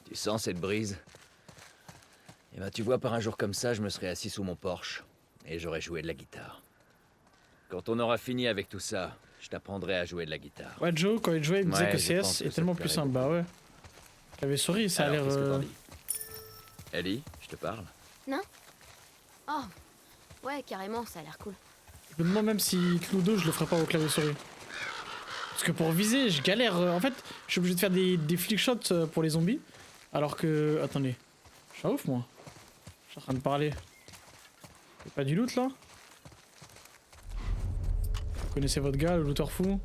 Tu sens cette brise? Eh ben tu vois, par un jour comme ça, je me serais assis sous mon Porsche et j'aurais joué de la guitare. Quand on aura fini avec tout ça, je t'apprendrai à jouer de la guitare. Ouais, Joe, quand il jouait, il me disait Ouais, que je pense CS que est ça te tellement plus plairait simple. Bah beaucoup. ouais. Clavier souris, ça a Alors, l'air. qu'est-ce que t'en dis? Ellie, je te parle? Non? Oh, ouais, carrément, ça a l'air cool. Je me demande même si Cluedo, je le ferais pas au clavier souris. Parce que pour viser, je galère. En fait, je suis obligé de faire des flickshots pour les zombies. Alors que. Attendez. Je suis un ouf, moi. Je suis en train de parler. Y'a pas du loot là? Vous connaissez votre gars, le looter fou?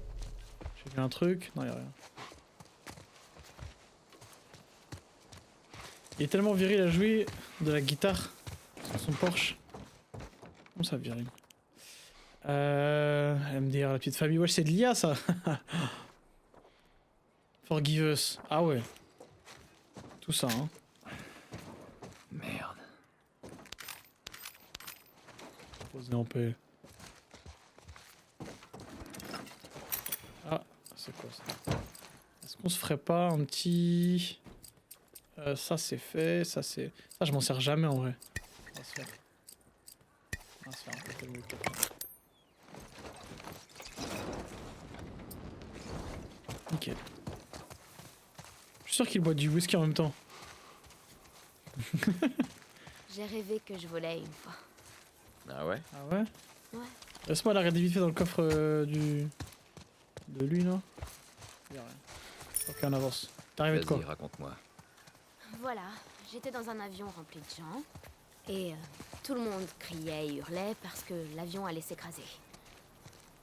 J'ai vu un truc. Non, y'a rien. Il est tellement viril à jouer de la guitare sur son Porsche. Comment ça viril? MDR, la petite famille. Wesh, c'est de l'IA ça. Forgive us. Ah ouais. Tout ça, hein. Merde. Posé en paix. Ah, c'est quoi ça? Est-ce qu'on se ferait pas un petit... ça c'est fait, ça c'est... Ça je m'en sers jamais en vrai. On va se faire... On va se faire un peu de moquette. Nickel. Je suis sûr qu'il boit du whisky en même temps. J'ai rêvé que je volais une fois. Ah ouais? Ah ouais? Ouais. Laisse-moi la regarder vite fait dans le coffre de lui là. Y'a rien. Ok, on avance. T'es arrivé de quoi? Vas-y, raconte-moi. Voilà, j'étais dans un avion rempli de gens. Et tout le monde criait et hurlait parce que l'avion allait s'écraser.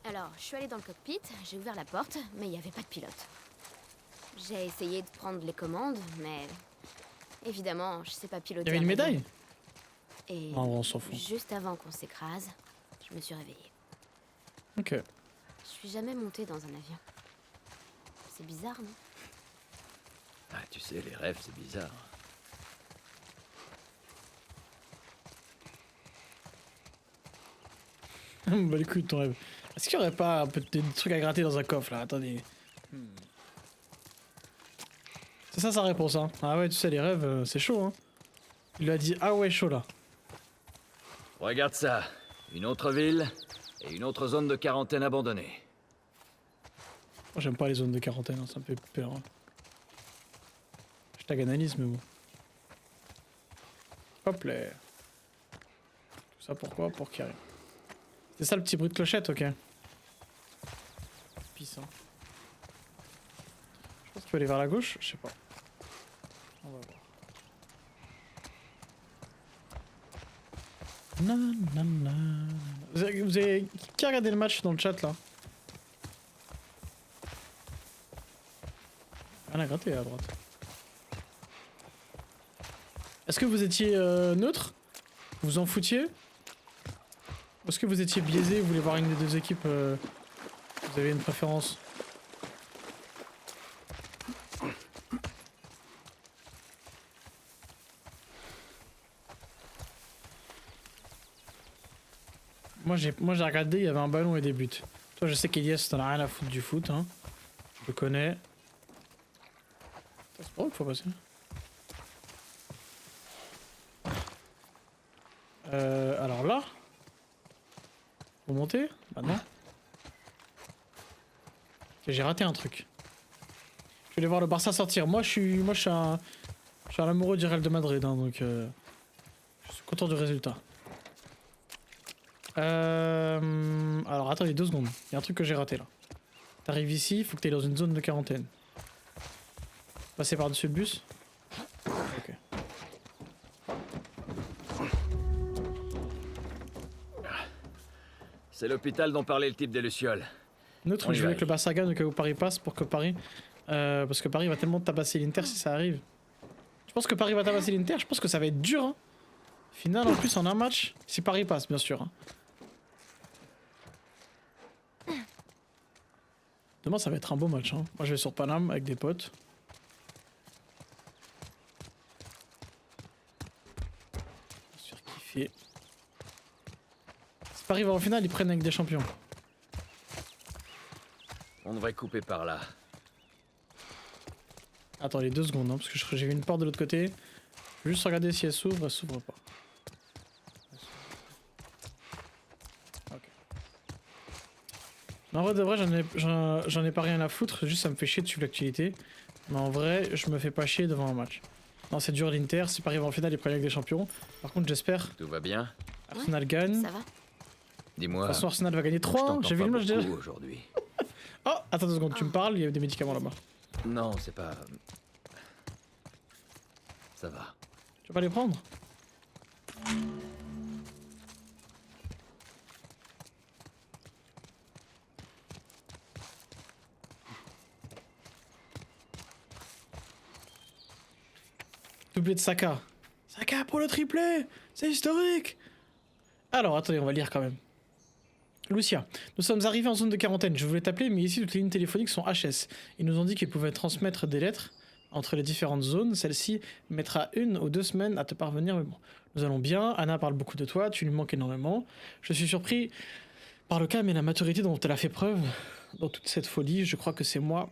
Alors, je suis allée dans le cockpit, j'ai ouvert la porte, mais il n'y avait pas de pilote. J'ai essayé de prendre les commandes, mais... Évidemment, je sais pas piloter. Y'avait une un avion. médaille? Et Non, on s'en fout. juste avant qu'on s'écrase, je me suis réveillée. Ok. Je suis jamais montée dans un avion. C'est bizarre, non? Ah, tu sais, les rêves, c'est bizarre. Bah les couilles de ton rêve. Est-ce qu'il y aurait pas un peu des trucs à gratter dans un coffre là? Attendez. C'est ça sa réponse hein. Ah ouais tu sais les rêves c'est chaud hein. Il lui a dit ah ouais chaud là. Regarde ça. Une autre ville et une autre zone de quarantaine abandonnée. Moi j'aime pas les zones de quarantaine, hein, ça me fait peur. Hein. Hashtag analyse mais bon. Hop là. Tout ça pourquoi? Pour qu'il y ait rien. C'est ça le petit bruit de clochette, ok. Pisse hein. Je pense qu'il faut aller vers la gauche, je sais pas. On va voir. Nanana. Vous avez... Qui a regardé le match dans le chat là? Rien à gratter à droite. Est-ce que vous étiez neutre? Vous en foutiez? Ou est-ce que vous étiez biaisé? Vous voulez voir une des deux équipes? Vous avez une préférence? Moi j'ai regardé, il y avait un ballon et des buts. Toi je sais qu'Elias t'en as rien à foutre du foot hein. Je le connais. C'est pas où qu'il faut passer. Alors là. Vous montez? Bah non. Ok, j'ai raté un truc. Je vais aller voir le Barça sortir. Moi je suis un amoureux du Real de Madrid hein, donc je suis content du résultat. Alors attendez 2 secondes, il y a un truc que j'ai raté là. T'arrives ici, il faut que t'ailles dans une zone de quarantaine. Passer par-dessus le bus. Ok. C'est l'hôpital dont parlait le type des Lucioles. Neutre, On y je va, voulais que le Ellie. Barça gagne au cas où Paris passe pour que Paris... parce que Paris va tellement tabasser l'Inter si ça arrive. Je pense que Paris va tabasser l'Inter, je pense que ça va être dur hein. Finale en plus en un match, si Paris passe bien sûr. Hein. Demain ça va être un beau match. Hein. Moi je vais sur Paname avec des potes. Je vais kiffer. Si Paris va en finale, ils prennent avec des champions. On devrait couper par là. Attends les 2 secondes, hein, parce que j'ai vu une porte de l'autre côté. Je vais juste regarder si elle s'ouvre pas. Ok. Non, en vrai de vrai, j'en ai pas rien à foutre, juste ça me fait chier de suivre l'actualité. Mais en vrai, je me fais pas chier devant un match. Non, c'est dur l'Inter, c'est pas arrivé en finale des Premier League des Champions. Par contre, j'espère Tout va bien? Arsenal gagne. Ça va? De Dis-moi. toute façon, Arsenal va gagner je 3. t'entends J'ai vu pas le match déjà. beaucoup aujourd'hui. Oh, attends 2 secondes, tu me parles, il y a des médicaments là-bas. Non, c'est pas... Ça va. Tu vas pas les prendre? Doublé de Saka. Saka pour le triplé! C'est historique! Alors, attendez, on va lire quand même. Lucia, nous sommes arrivés en zone de quarantaine. Je voulais t'appeler, mais ici toutes les lignes téléphoniques sont HS. Ils nous ont dit qu'ils pouvaient transmettre des lettres entre les différentes zones. Celle-ci mettra 1 ou 2 semaines à te parvenir, mais bon. Nous allons bien. Anna parle beaucoup de toi, tu lui manques énormément. Je suis surpris par le calme et la maturité dont elle a fait preuve dans toute cette folie. Je crois que c'est moi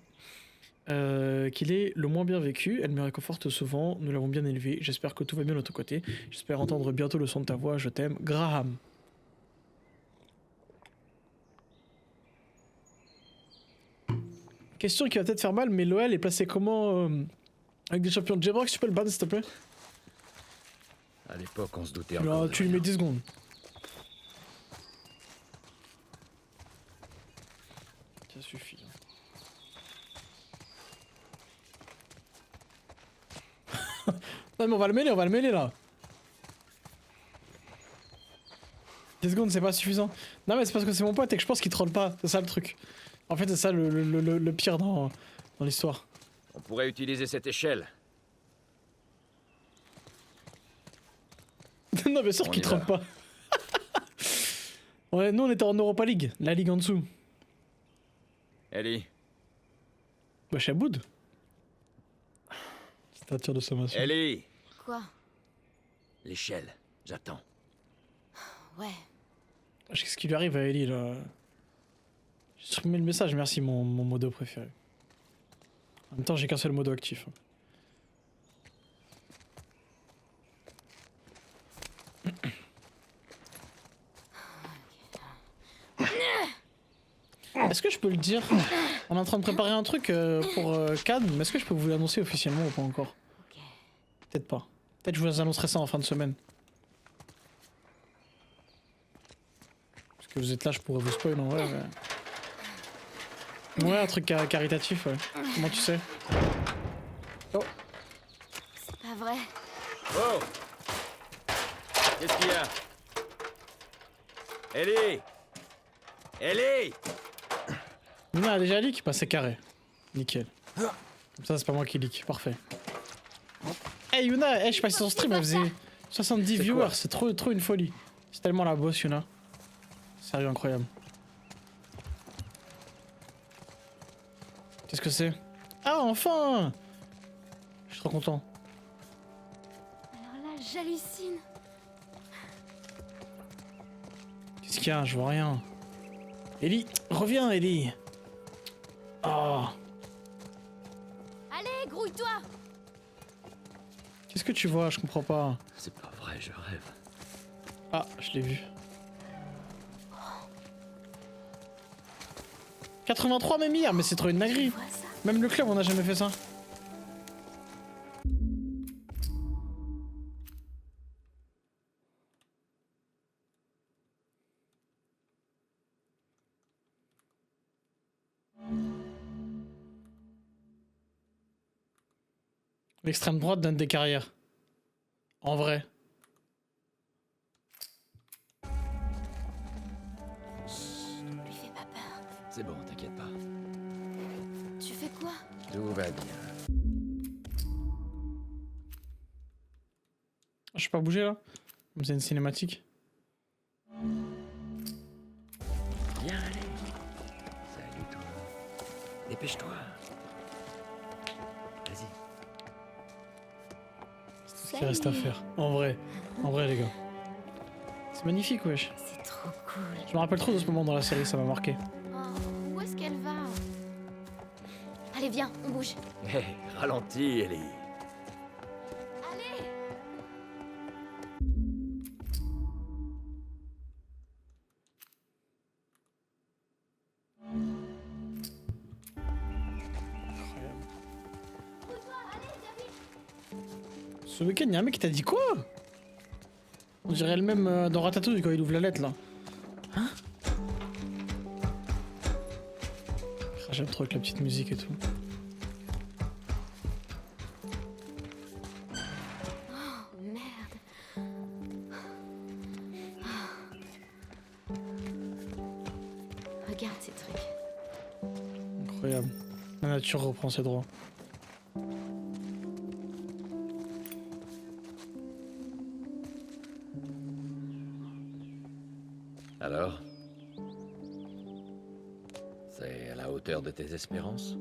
qu'il est le moins bien vécu. Elle me réconforte souvent. Nous l'avons bien élevé. J'espère que tout va bien de ton côté. J'espère entendre bientôt le son de ta voix. Je t'aime. Graham. Question qui va peut-être faire mal, mais l'OL est placé comment avec des champions de J-Brox? Tu peux le ban s'il te plaît? À l'époque, on se doutait Alors, encore de tu lui rien. mets 10 secondes. Ça suffit. Non mais on va le mêler là. 10 secondes c'est pas suffisant. Non mais c'est parce que c'est mon pote et que je pense qu'il troll pas, c'est ça le truc. En fait c'est ça le pire dans l'histoire. On pourrait utiliser cette échelle. Non bien sûr On qu'il y troll va. pas. Ouais, nous on était en Europa League, la ligue en dessous. Ellie, Bah Chaboud. C'est un tir de sommation. Ellie! Quoi? L'échelle, j'attends. Ouais. Qu'est-ce qui lui arrive à Ellie là? J'ai supprimé le message, merci mon modo préféré. En même temps j'ai qu'un seul modo actif. Est-ce que je peux le dire? On est en train de préparer un truc pour Cannes, mais est-ce que je peux vous l'annoncer officiellement ou pas encore? Ok. Peut-être pas. Peut-être que je vous annoncerai ça en fin de semaine. Parce que vous êtes là, je pourrais vous spoil en vrai. Mais... Ouais, un truc caritatif, ouais. Comment tu sais? Oh, C'est pas vrai. Oh! Qu'est-ce qu'il y a? Ellie! Ellie! Nina a déjà leak? Bah c'est carré. Nickel. Comme ça c'est pas moi qui leak, parfait. Hey Yuna, je suis passé sur son stream, elle faisait 70 C'est viewers, quoi? c'est trop une folie. C'est tellement la bosse Yuna. Sérieux incroyable. Qu'est-ce que c'est? Ah enfin! Je suis trop content. Alors là, j'hallucine. Qu'est-ce qu'il y a? Je vois rien. Ellie, reviens Ellie. Oh. Allez, grouille-toi. Qu'est-ce que tu vois? Je comprends pas. C'est pas vrai, je rêve. Ah, je l'ai vu. 83 même hier, mais c'est trop une Tu dinguerie. vois ça? Même le club, on n'a jamais fait ça. L'extrême droite donne des carrières. En vrai. Lui fais pas peur. C'est bon, t'inquiète pas. Tu fais quoi? Tout va bien. Je peux pas bouger là? Comme c'est une cinématique. Viens, allez. Salut, toi. Dépêche-toi. Vas-y. C'est ce qu'il reste à faire. En vrai les gars. C'est magnifique wesh. C'est trop cool. Je me rappelle trop de ce moment dans la série, ça m'a marqué. Oh, où est-ce qu'elle va? Allez, viens, on bouge. Hé, ralentis, Ellie. Allez! Ce week-end, y'a un mec qui t'a dit quoi? On dirait le même dans Ratatouille quand il ouvre la lettre là. Hein? Ah, j'aime trop avec la petite musique et tout. Oh, merde. Regarde ces trucs. Incroyable. La nature reprend ses droits. Alors? C'est à la hauteur de tes espérances?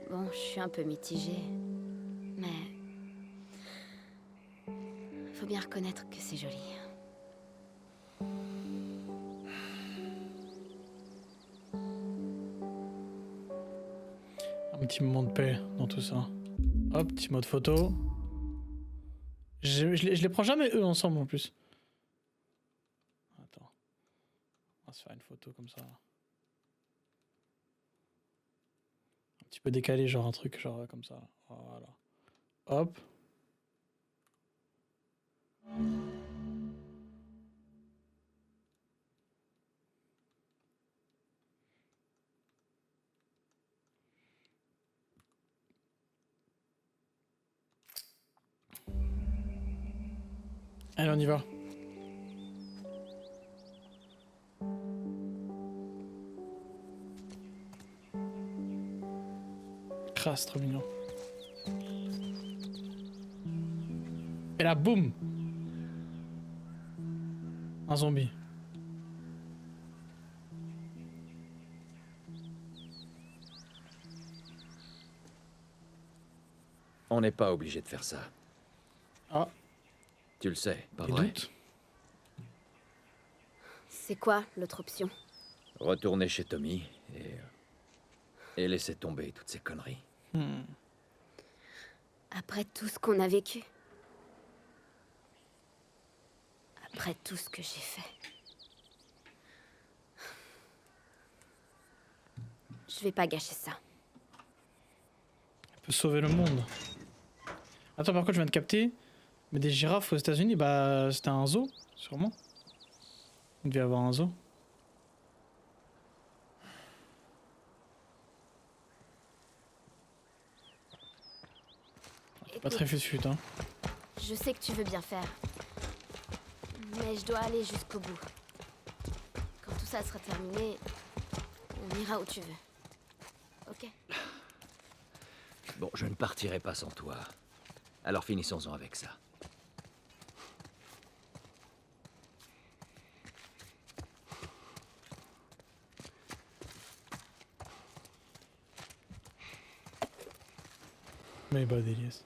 Bon, je suis un peu mitigée. Mais... faut bien reconnaître que c'est joli. Un petit moment de paix dans tout ça. Hop, petit mode photo. Je les prends jamais eux ensemble en plus. Attends. On va se faire une photo comme ça. Un petit peu décalé, genre un truc genre comme ça. Voilà. Hop. Allez, on y va. Crasse, trop mignon. Et là, boum! Un zombie. On n'est pas obligé de faire ça. Ah, Tu le sais, pas des vrai? doutes. C'est quoi l'autre option? Retourner chez Tommy et laisser tomber toutes ces conneries. Après tout ce qu'on a vécu? Après tout ce que j'ai fait? Je vais pas gâcher ça. On peut sauver le monde. Attends, par contre, je viens de capter. Mais des girafes aux États-Unis, bah, c'était un zoo, sûrement. Il devait y avoir un zoo. Pas Écoute, très fut hein. je sais que tu veux bien faire. Mais je dois aller jusqu'au bout. Quand tout ça sera terminé, on ira où tu veux. Ok? Bon, je ne partirai pas sans toi. Alors finissons-en avec ça. Mais bah, délice.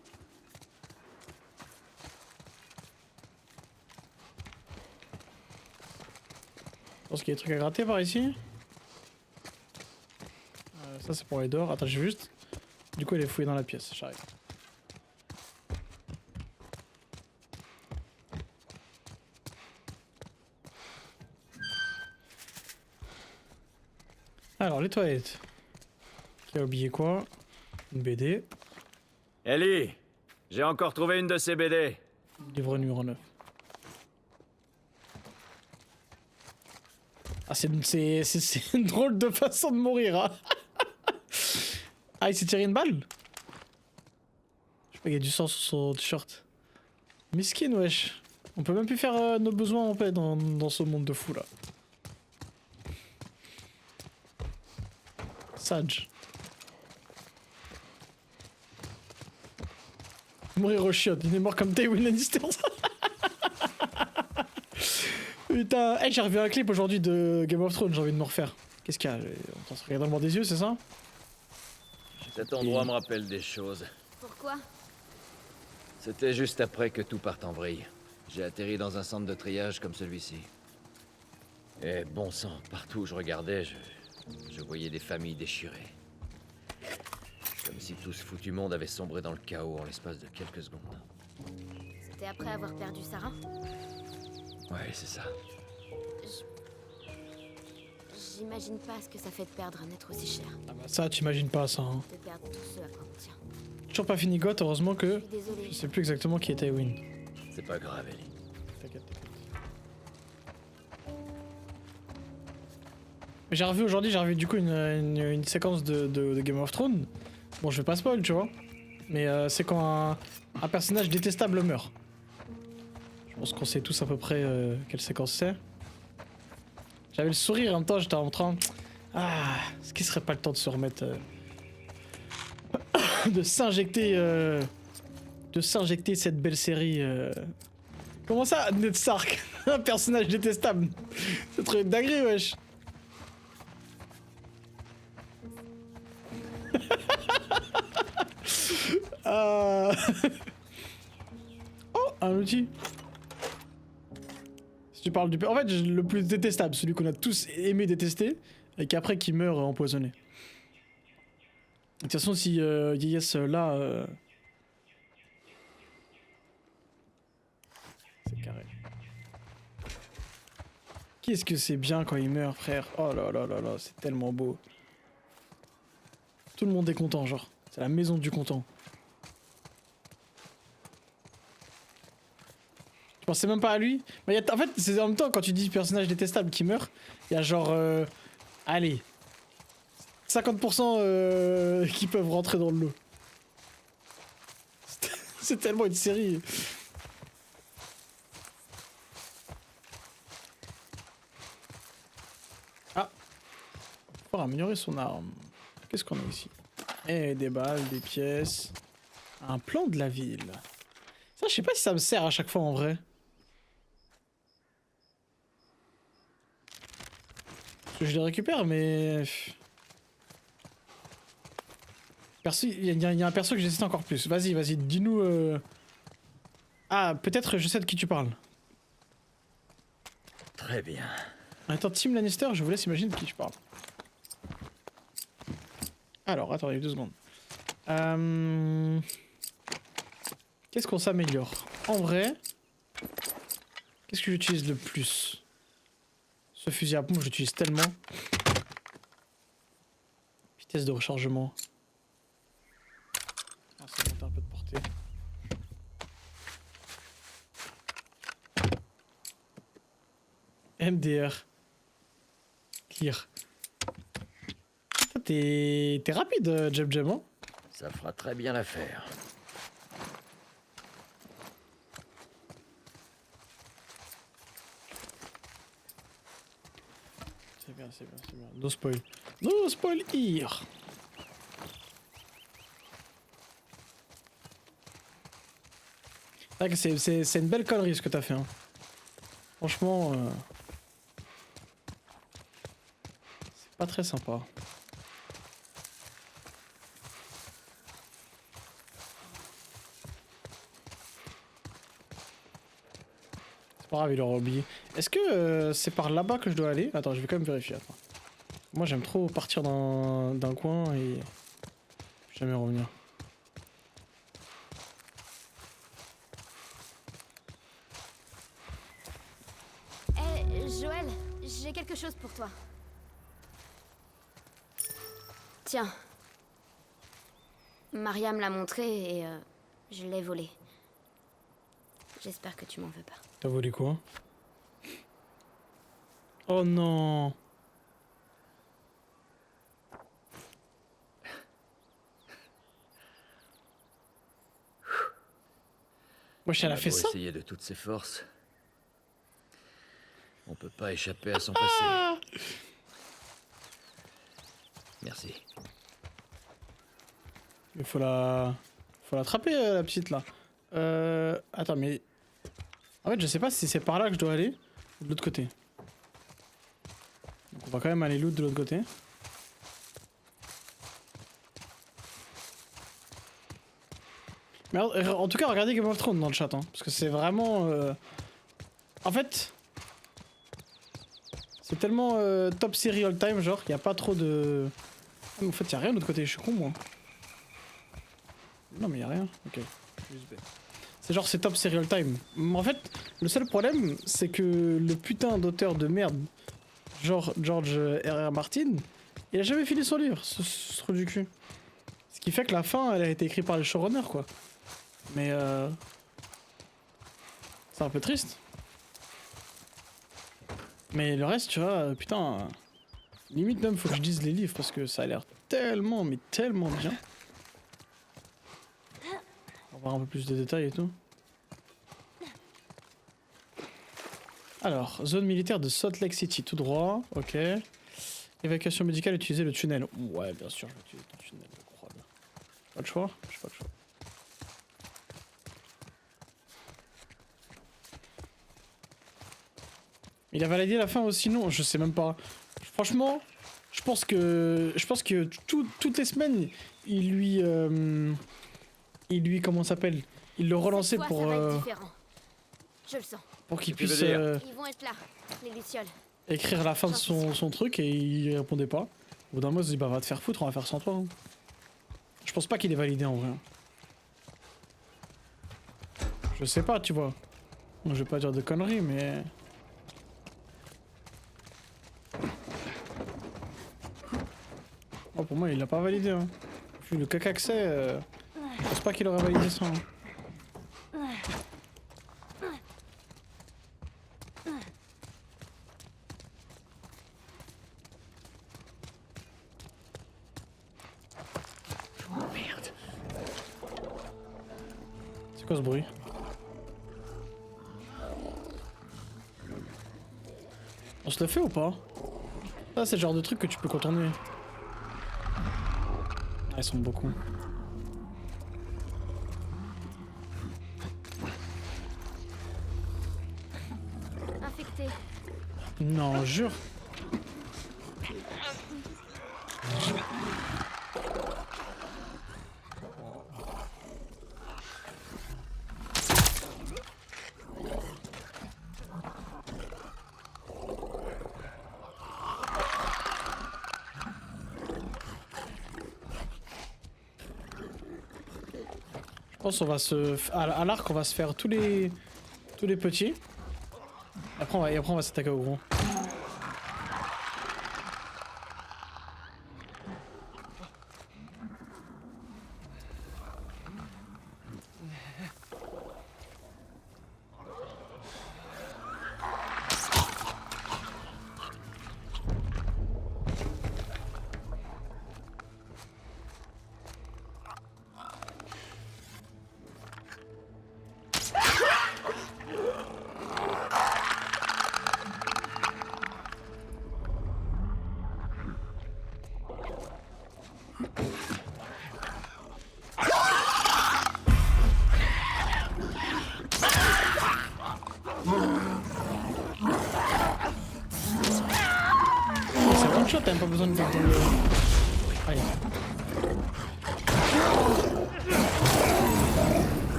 Je pense qu'il y a des trucs à gratter par ici. Ça, c'est pour aller dehors. Attends, j'ai juste. Du coup, elle est fouillée dans la pièce. J'arrive. Alors, les toilettes. Qui a oublié quoi? Une BD. Ellie, j'ai encore trouvé une de ces BD. Livre numéro 9. Ah, c'est une drôle de façon de mourir, hein. Ah, il s'est tiré une balle? Je sais pas, il y a du sang sur son t-shirt. Miskin, wesh. On peut même plus faire nos besoins en paix dans ce monde de fou, là. Sage. Mourir au chiottes, il est mort comme Tywin Lannister. Putain, hey, j'ai revu un clip aujourd'hui de Game of Thrones, j'ai envie de me refaire. Qu'est-ce qu'il y a? On se regarde dans le bord des yeux, c'est ça? Cet endroit me rappelle des choses. Pourquoi? C'était juste après que tout parte en vrille. J'ai atterri dans un centre de triage comme celui-ci. Et bon sang, partout où je regardais, je voyais des familles déchirées. Comme si tout ce foutu monde avait sombré dans le chaos en l'espace de quelques secondes. C'était après avoir perdu Sarah? Ouais, c'est ça. J'imagine pas ce que ça fait de perdre un être aussi cher. Ah bah ça, t'imagines pas ça. Hein. De perdre tout ce à quoi on tient. Toujours pas fini Goth, heureusement Je que suis désolée. je sais plus exactement qui était Win. C'est pas grave, Ellie. T'inquiète, t'inquiète. J'ai revu aujourd'hui, j'ai revu du coup une séquence de Game of Thrones. Bon, je vais pas spoil, tu vois. Mais c'est quand un personnage détestable meurt. Je pense qu'on sait tous à peu près quelle séquence c'est. J'avais le sourire en même temps, j'étais en train... Ah, est-ce qu'il serait pas le temps de se remettre... de s'injecter... de s'injecter cette belle série... Comment ça, Ned Stark? Un personnage détestable. C'est trop une dinguerie, wesh. Oh, un outil. Si tu parles du... En fait, le plus détestable, celui qu'on a tous aimé détester, et qu'après qui meurt empoisonné. De toute façon, si Yeyes là... C'est carré. Qu'est-ce que c'est bien quand il meurt, frère. Oh là là là là, c'est tellement beau. Tout le monde est content, genre. C'est la maison du content. Je pensais même pas à lui. Mais en fait, c'est en même temps, quand tu dis personnage détestable qui meurt, il y a genre... allez. 50% qui peuvent rentrer dans le lot. C'est tellement une série. Ah. Pour améliorer son arme. Qu'est-ce qu'on a ici? Eh, des balles, des pièces. Un plan de la ville. Ça, je sais pas si ça me sert à chaque fois en vrai. Parce que je les récupère, mais... Perso, il y a un perso que j'hésite encore plus. Vas-y, vas-y, dis-nous... Ah, peut-être je sais de qui tu parles. Très bien. Attends, Tim Lannister, je vous laisse imaginer de qui tu parles. Alors, attendez 2 secondes. Qu'est-ce qu'on s'améliore? En vrai, qu'est-ce que j'utilise le plus? Ce fusil à pompe, je l'utilise tellement. Vitesse de rechargement. Ah, ça monte un peu de portée. MDR. Clear. T'es rapide, Jeb Jeb, hein? Ça fera très bien l'affaire. C'est bien, c'est bien, c'est bien. No spoil. No spoil here. C'est une belle connerie ce que t'as fait. Hein. Franchement, c'est pas très sympa. C'est pas grave, il aura oublié. Est-ce que c'est par là-bas que je dois aller? Attends, je vais quand même vérifier. Attends. Moi, j'aime trop partir d'un coin et jamais revenir. Joël, j'ai quelque chose pour toi. Tiens. Maria me l'a montré et je l'ai volé. J'espère que tu m'en veux pas. T'as volé quoi? Oh non! Wesh, elle a fait ça? Essayer de toutes ses forces. On peut pas échapper à son passé. Merci. Il faut l'attraper, la petite là. Attends, mais... En fait, je sais pas si c'est par là que je dois aller ou de l'autre côté. Donc on va quand même aller loot de l'autre côté. Mais en tout cas, regardez Game of Thrones dans le chat, hein, parce que c'est vraiment... En fait... tellement top série all time, genre, y a pas trop de... Ah, mais en fait, y a rien de l'autre côté, je suis con, moi. Non, mais y a rien. Ok. C'est genre, c'est top série all time. En fait, le seul problème, c'est que le putain d'auteur de merde, genre George R.R. Martin, il a jamais fini son livre, ce trou du cul. Ce qui fait que la fin, elle a été écrite par le showrunner, quoi. Mais c'est un peu triste. Mais le reste, tu vois, putain... Limite même, faut que je dise les livres, parce que ça a l'air tellement, mais tellement bien. On va voir un peu plus de détails et tout. Alors, zone militaire de Salt Lake City, tout droit, ok. Évacuation médicale, utiliser le tunnel. Ouais, bien sûr, je vais utiliser le tunnel, je crois bien. Pas le choix? J'ai pas le choix. Il a validé la fin aussi, non? Je sais même pas. Franchement, je pense que toutes les semaines, il lui comment ça s'appelle? Il le relançait Cette fois, pour ça va être différent. Je le sens. pour qu'il Qu'est-ce que puisse tu veux dire Ils vont être là, les lucioles. écrire la fin de son truc et il répondait pas. Au bout d'un moment, il se dit bah va te faire foutre, on va faire sans toi. Hein. Je pense pas qu'il ait validé en vrai. Je sais pas, tu vois. Donc, je vais pas dire de conneries, mais... Oh, pour moi, il l'a pas validé. Hein. Vu le caca que c'est, je pense pas qu'il aurait validé ça. Hein. Oh merde. C'est quoi ce bruit? On se le fait ou pas? Ça, c'est le genre de truc que tu peux contourner. Ah, ils sont beaucoup. Infecté. Non, jure. Je pense qu'on va se... À l'arc, on va se faire tous les petits. Après, on va s'attaquer au gros. C'est one shot, t'as même pas besoin de faire ton... Allez.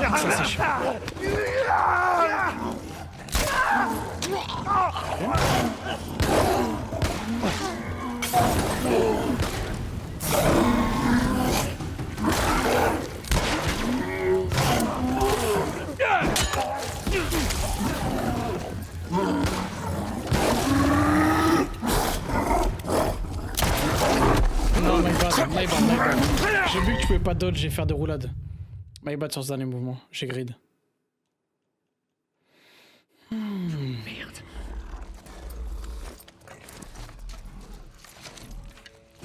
Ah, ça c'est chiant. Non, my bad. J'ai vu que tu pouvais pas dodge et faire des roulades. My bad sur ce dernier mouvement, j'ai grid. Merde.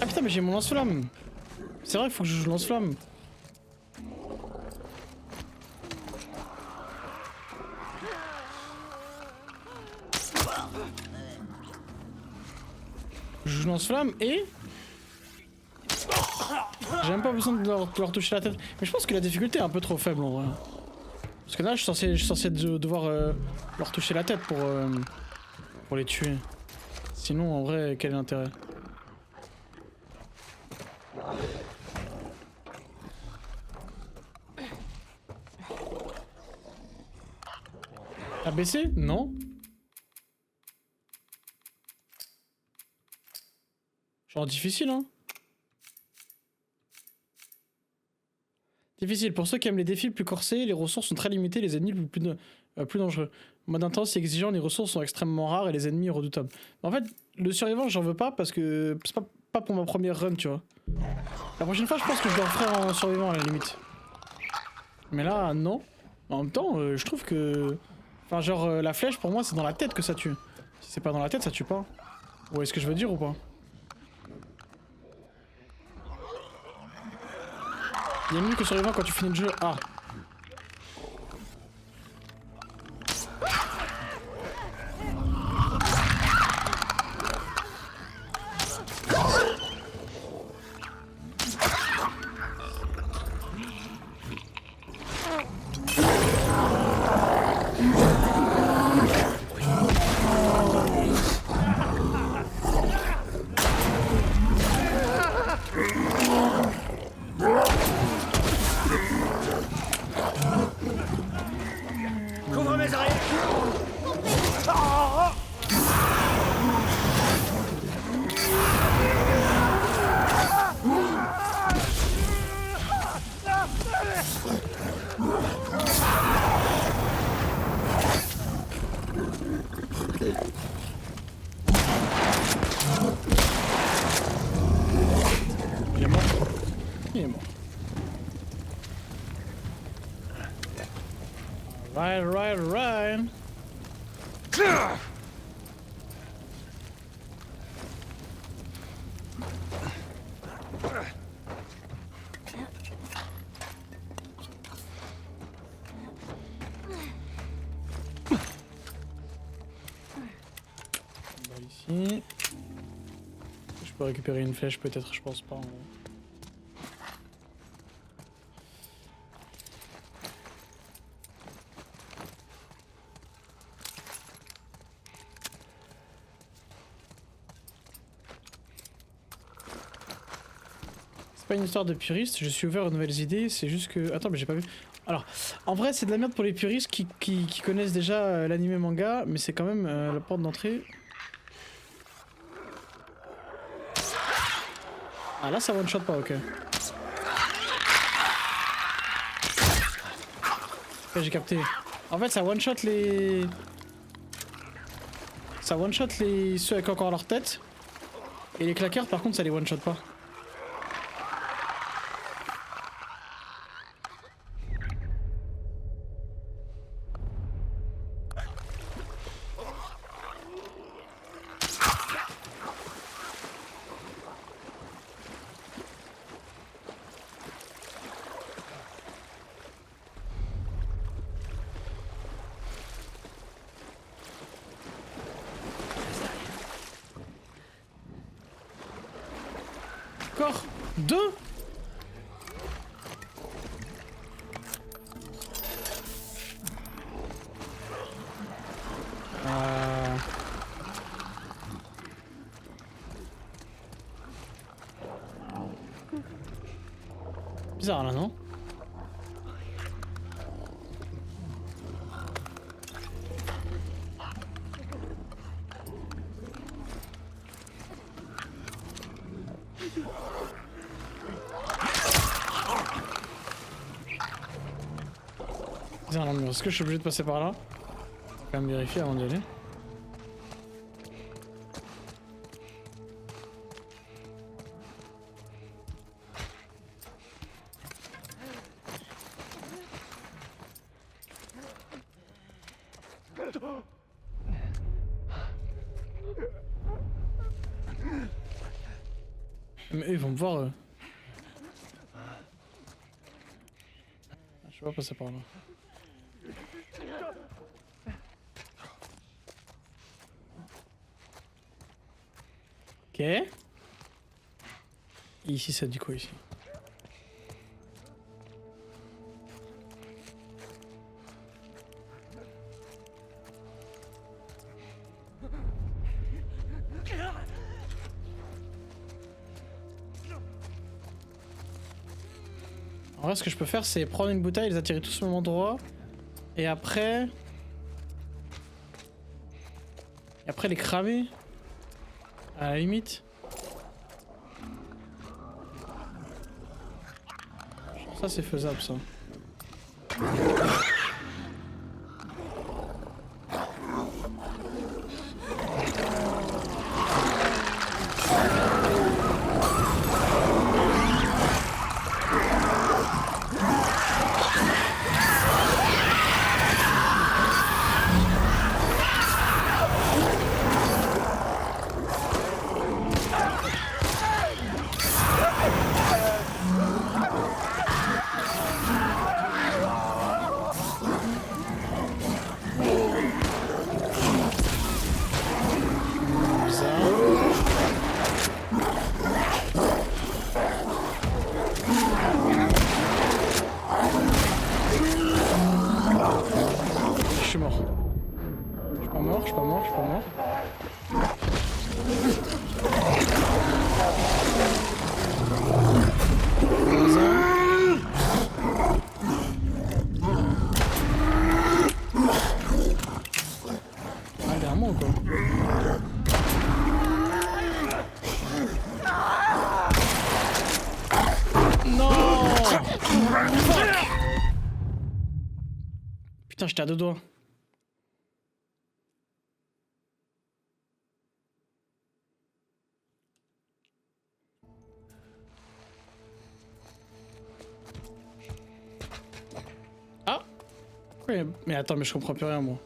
Ah putain, mais j'ai mon lance-flamme. C'est vrai qu'il faut que je joue lance-flamme. Je joue lance-flamme et... J'ai même pas besoin de leur toucher la tête. Mais je pense que la difficulté est un peu trop faible en vrai. Parce que là, je suis censé devoir leur toucher la tête pour les tuer. Sinon, en vrai, quel est l'intérêt? T'as baissé? Non. Genre difficile, hein. Difficile. Pour ceux qui aiment les défis plus corsés, les ressources sont très limitées, les ennemis plus dangereux. En mode intense et exigeant, les ressources sont extrêmement rares et les ennemis redoutables. En fait, le survivant, j'en veux pas parce que c'est pas pour ma première run, tu vois. La prochaine fois, je pense que je le referai en survivant à la limite. Mais là, non. En même temps, je trouve que... Enfin, genre, la flèche, pour moi, c'est dans la tête que ça tue. Si c'est pas dans la tête, ça tue pas. Vous voyez ce que je veux dire ou pas? Il y a mieux que survivant quand tu finis le jeu. Ah. Couvre mes arrières. Il est mort. Il est mort. Right. On va ici. Je peux récupérer une flèche peut-être, je pense pas. En vrai. C'est pas une histoire de puriste, je suis ouvert aux nouvelles idées, c'est juste que... Attends, mais j'ai pas vu... Alors, en vrai, c'est de la merde pour les puristes qui connaissent déjà l'anime manga, mais c'est quand même la porte d'entrée. Ah là, ça one-shot pas, ok. Ok, j'ai capté. En fait, ça one-shot les... Ça one-shot les... ceux avec encore leur tête. Et les claqueurs, par contre, ça les one-shot pas. Encore 2. Bizarre là, non? Bizarre l'ambiance. Est-ce que je suis obligé de passer par là? Faut quand même vérifier avant d'y aller. Mais eux, ils vont me voir. Je vais pas passer par là. Ok. Et ici, ça dit quoi ici? En vrai, ce que je peux faire, c'est prendre une bouteille, les attirer tous au même endroit. Et après... Et après les cramer. À la limite. Ça c'est faisable ça. Je suis mort. Je suis pas mort, je suis pas mort, je suis pas mort. Ah, clairement ou quoi? Non! Fuck! Putain, j'étais à deux doigts. Ah! Ouais, mais attends, mais je comprends plus rien, moi.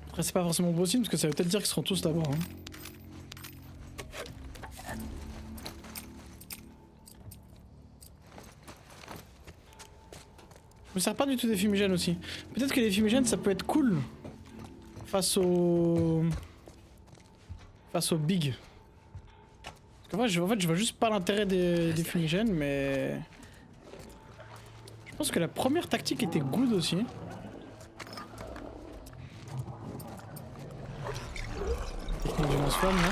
Après, c'est pas forcément possible parce que ça veut peut-être dire qu'ils seront tous d'abord. Hein. Je me sers pas du tout des fumigènes aussi. Peut-être que les fumigènes ça peut être cool face au big. Parce qu'en fait, je vois juste pas l'intérêt des fumigènes, mais je pense que la première tactique était good aussi. Technique du lance-flamme, là.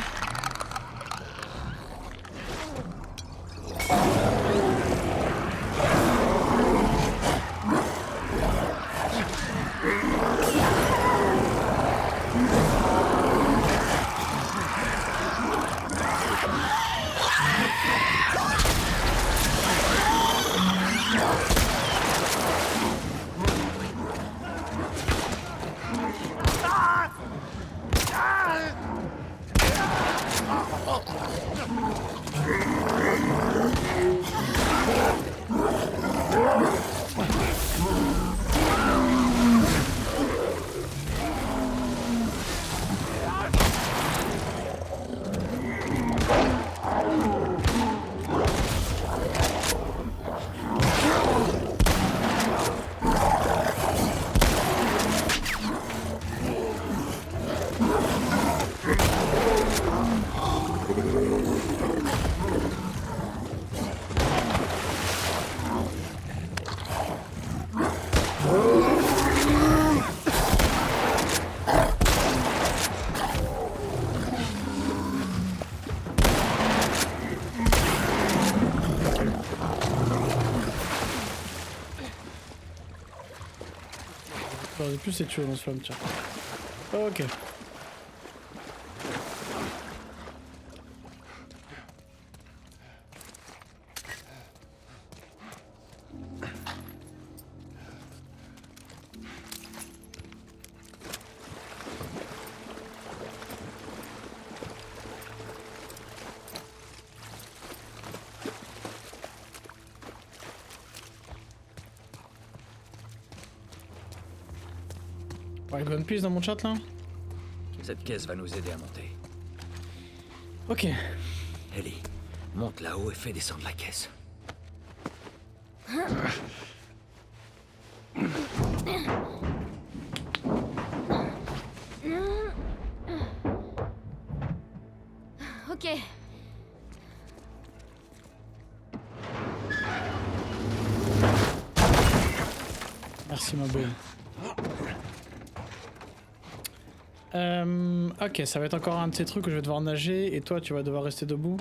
J'aurais plus c'est tué dans ce flamme, tiens. Ok. Ouais, bonne piste dans mon chat là. Cette caisse va nous aider à monter. Ok. Ellie, monte là-haut et fais descendre la caisse. Ok. Merci ma belle. Ok, ça va être encore un de ces trucs où je vais devoir nager et toi tu vas devoir rester debout.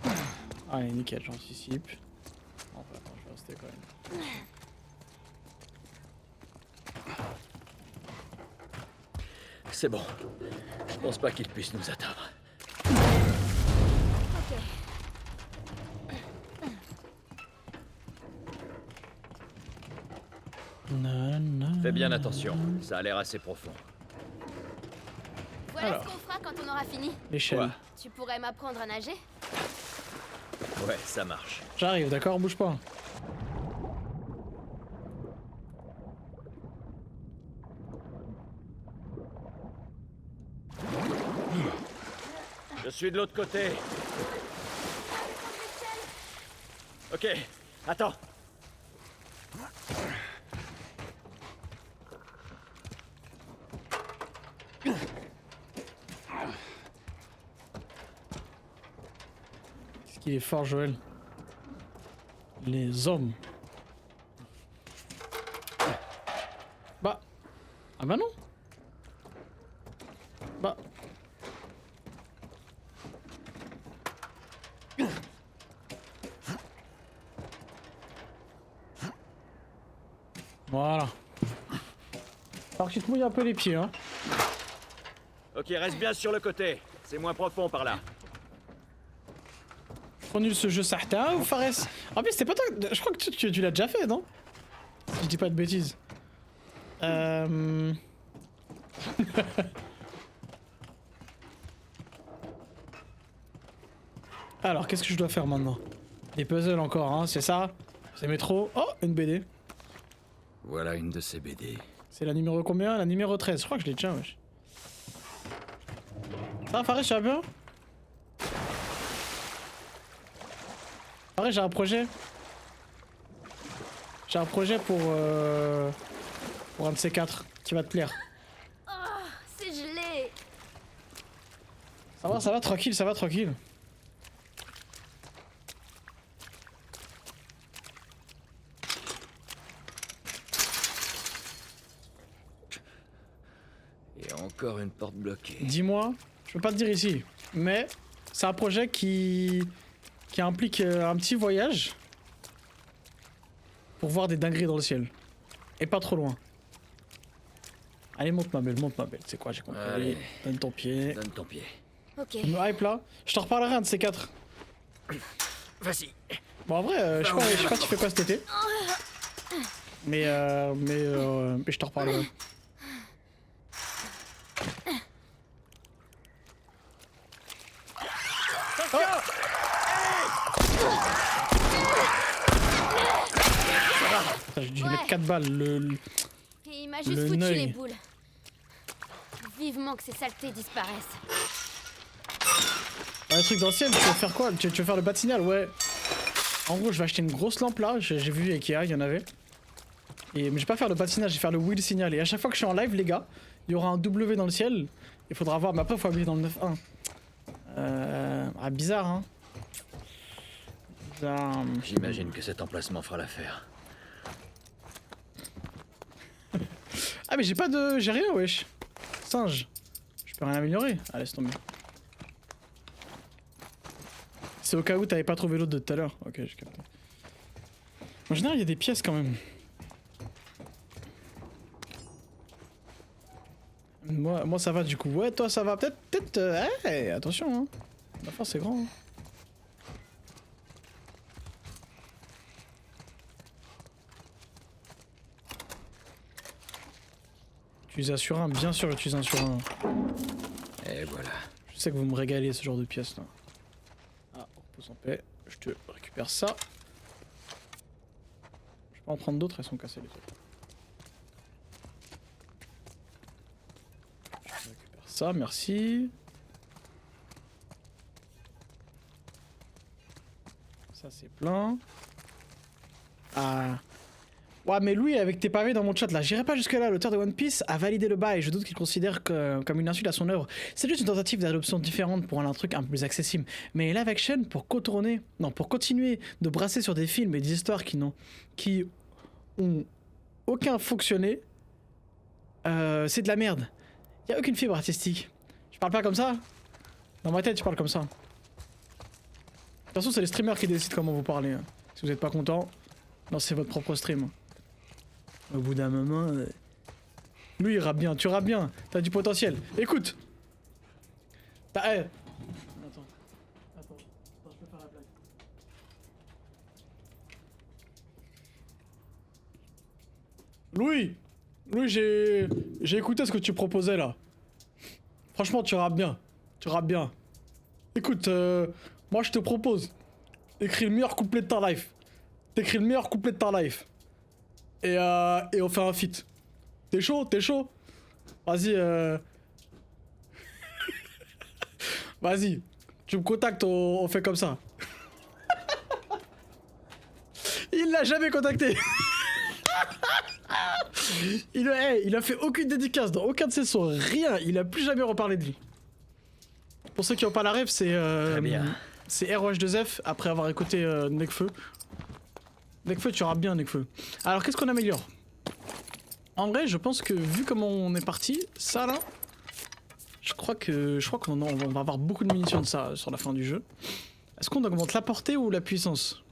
Allez, nickel, j'anticipe. Enfin, attends, je vais rester quand même. C'est bon. Je pense pas qu'il puisse nous atteindre. Ok. Fais bien attention, ça a l'air assez profond. Voilà Alors. ce qu'on fera quand on aura fini. L'échelle. Quoi? Tu pourrais m'apprendre à nager? Ouais, ça marche. J'arrive, d'accord, bouge pas. Je suis de l'autre côté. Ok, attends. Ce qui est fort, Joël. Les hommes. Bah. Ah bah non. Bah. Voilà. Alors que tu te mouilles un peu les pieds, hein. Ok, reste bien sur le côté. C'est moins profond par là. Trop nul ce jeu Sarta ou Fares? En plus, c'était pas toi. Je crois que tu l'as déjà fait, non? Si je dis pas de bêtises. Alors, qu'est-ce que je dois faire maintenant? Des puzzles encore, hein, c'est ça? C'est métro. Oh, une BD. Voilà une de ces BD. C'est la numéro combien? La numéro 13. Je crois que je l'ai déjà, wesh. Ça va, Fares, tu vas bien? Fares, j'ai un projet. J'ai un projet pour un de ces quatre qui va te plaire. Oh, c'est gelé. Ça va, tranquille, ça va, tranquille. Et encore une porte bloquée. Dis-moi, je peux pas te dire ici, mais c'est un projet qui implique un petit voyage pour voir des dingueries dans le ciel. Et pas trop loin. Allez, monte ma belle, c'est quoi, j'ai compris. Allez. Donne ton pied. Donne ton pied. Ok. Me hype là. Je t'en reparlerai un de ces quatre. Vas-y. Bon, en vrai, je sais pas tu fais quoi cet été. Mais je t'en reparlerai. Putain, j'ai dû lui mettre 4 balles. Et il m'a juste Le foutu neuil. les boules. Vivement que ces saletés disparaissent. Un truc d'ancien, tu veux faire quoi? Tu veux faire le bas de signal? Ouais. En gros, je vais acheter une grosse lampe là. J'ai vu Ikea, il y en avait. Mais je vais pas faire le bas de signal, je vais faire le wheel signal. Et à chaque fois que je suis en live, les gars, il y aura un W dans le ciel. Il faudra voir. Mais après, il faut appuyer dans le 9.1. Ah, bizarre, hein. Bizarre. J'imagine que cet emplacement fera l'affaire. Ah, mais j'ai pas de. J'ai rien, wesh. Singe. Je peux rien améliorer. Ah, laisse tomber. C'est au cas où t'avais pas trouvé l'autre de tout à l'heure. Ok, j'ai capté. En général, il y a des pièces quand même. Moi ça va du coup. Ouais, toi ça va. Peut-être. Hey, attention, hein. La force c'est grand. Hein. Utilise un sur un, bien sûr, utilise un sur un. Et voilà. Je sais que vous me régalez ce genre de pièces là. Ah, repose en paix. Je te récupère ça. Je peux en prendre d'autres, elles sont cassées les autres. Je récupère ça, merci. Ça c'est plein. Ah. Ouais, mais Louis, avec tes pavés dans mon chat là, j'irai pas jusque là. L'auteur de One Piece a validé le bail. Je doute qu'il considère comme une insulte à son œuvre. C'est juste une tentative d'adoption différente pour un truc un peu plus accessible. Mais live action, pour continuer de brasser sur des films et des histoires qui ont aucun fonctionné, c'est de la merde. Y a aucune fibre artistique. parles pas comme ça? Dans ma tête, tu parles comme ça. De toute façon, c'est les streamers qui décident comment vous parlez. Hein. Si vous êtes pas content, lancez votre propre stream. Au bout d'un moment... Lui, il rappe bien, tu rappes bien. T'as du potentiel. Écoute. Attends, je peux faire la blague. Louis, j'ai écouté ce que tu proposais là. Franchement, tu rappes bien. Tu rappes bien. Écoute, moi je te propose. Écris le meilleur couplet de ta life. T'écris le meilleur couplet de ta life. Et on fait un feat. T'es chaud? T'es chaud? Vas-y, Vas-y. Tu me contactes, on fait comme ça. Il l'a jamais contacté. Il a fait aucune dédicace dans aucun de ses sons, rien, il a plus jamais reparlé de lui. Pour ceux qui n'ont pas la rêve, c'est ROH2F après avoir écouté Nekfeu. Nekfeu, tu rappes bien Nekfeu. Alors qu'est-ce qu'on améliore? En vrai, je pense que vu comment on est parti, ça là, je crois qu'on va avoir beaucoup de munitions de ça sur la fin du jeu. Est-ce qu'on augmente la portée ou la puissance?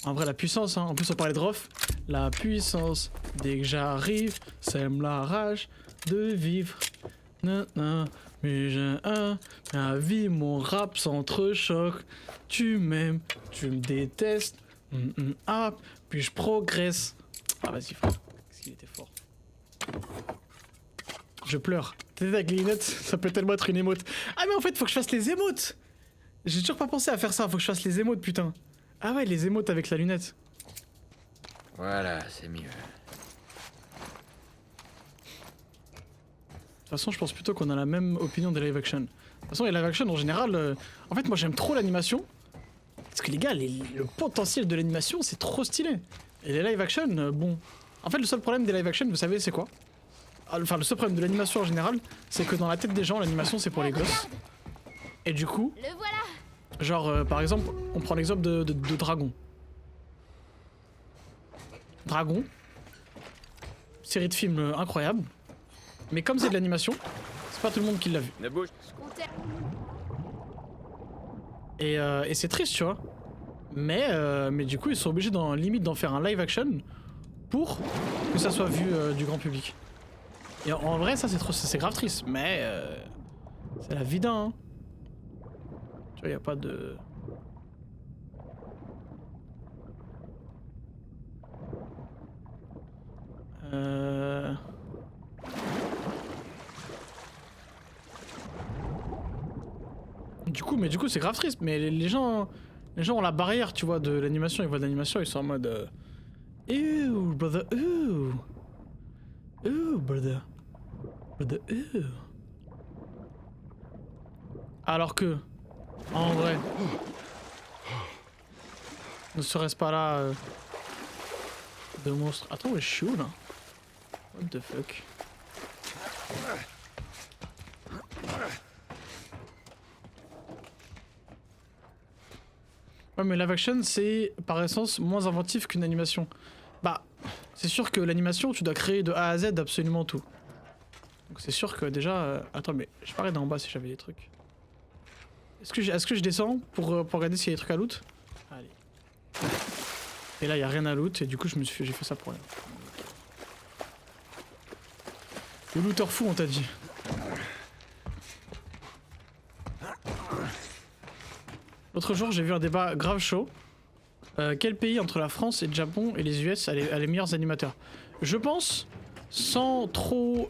En vrai, la puissance, hein. En plus on parlait de Rof. La puissance, dès que j'arrive, sème la rage de vivre. Mais j'ai ma vie, mon rap s'entrechoque. Tu m'aimes, tu me détestes. Puis je progresse. Ah vas-y frère, qu'est-ce qu'il était fort. Je pleure. T'es avec les lunettes, ça peut tellement être une émote. Ah mais en fait, faut que je fasse les émotes. J'ai toujours pas pensé à faire ça, faut que je fasse les émotes, putain. Ah ouais, les émotes avec la lunette. Voilà, c'est mieux. De toute façon, je pense plutôt qu'on a la même opinion des live action. De toute façon, les live action en général, en fait, moi j'aime trop l'animation. Parce que les gars, le potentiel de l'animation, c'est trop stylé. Et les live action, bon. En fait, le seul problème des live action, vous savez, c'est quoi? Enfin, le seul problème de l'animation en général, c'est que dans la tête des gens, l'animation c'est pour les gosses. Et du coup, Le voilà. genre, par exemple, on prend l'exemple de Dragon. Dragon, série de films incroyable. Mais comme c'est de l'animation, c'est pas tout le monde qui l'a vu. Ne bouge. Je comptais. Et c'est triste, tu vois. Mais du coup, ils sont obligés limite d'en faire un live action pour que ça soit vu du grand public. Et en vrai, ça c'est grave triste, mais c'est la vie d'un. Hein. Tu vois, y a pas de. Du coup, c'est grave triste. Mais les gens ont la barrière, tu vois, de l'animation. Ils voient de l'animation, ils sont en mode. Ew, brother, ew. Ew, brother. Brother, ew. Alors que, en vrai, ne serait-ce pas là de monstres. Attends, je suis où là? What the fuck? Ouais, mais live action c'est par essence moins inventif qu'une animation. Bah, c'est sûr que l'animation tu dois créer de A à Z absolument tout. Donc c'est sûr que déjà. Attends, mais je parlais d'en bas si j'avais des trucs. Est-ce que je descends pour regarder s'il y a des trucs à loot? Allez. Et là, il y a rien à loot, et du coup, j'ai fait ça pour rien. Le looter fou, on t'a dit. L'autre jour, j'ai vu un débat grave chaud. Quel pays entre la France et le Japon et les US a les meilleurs animateurs? Je pense, sans trop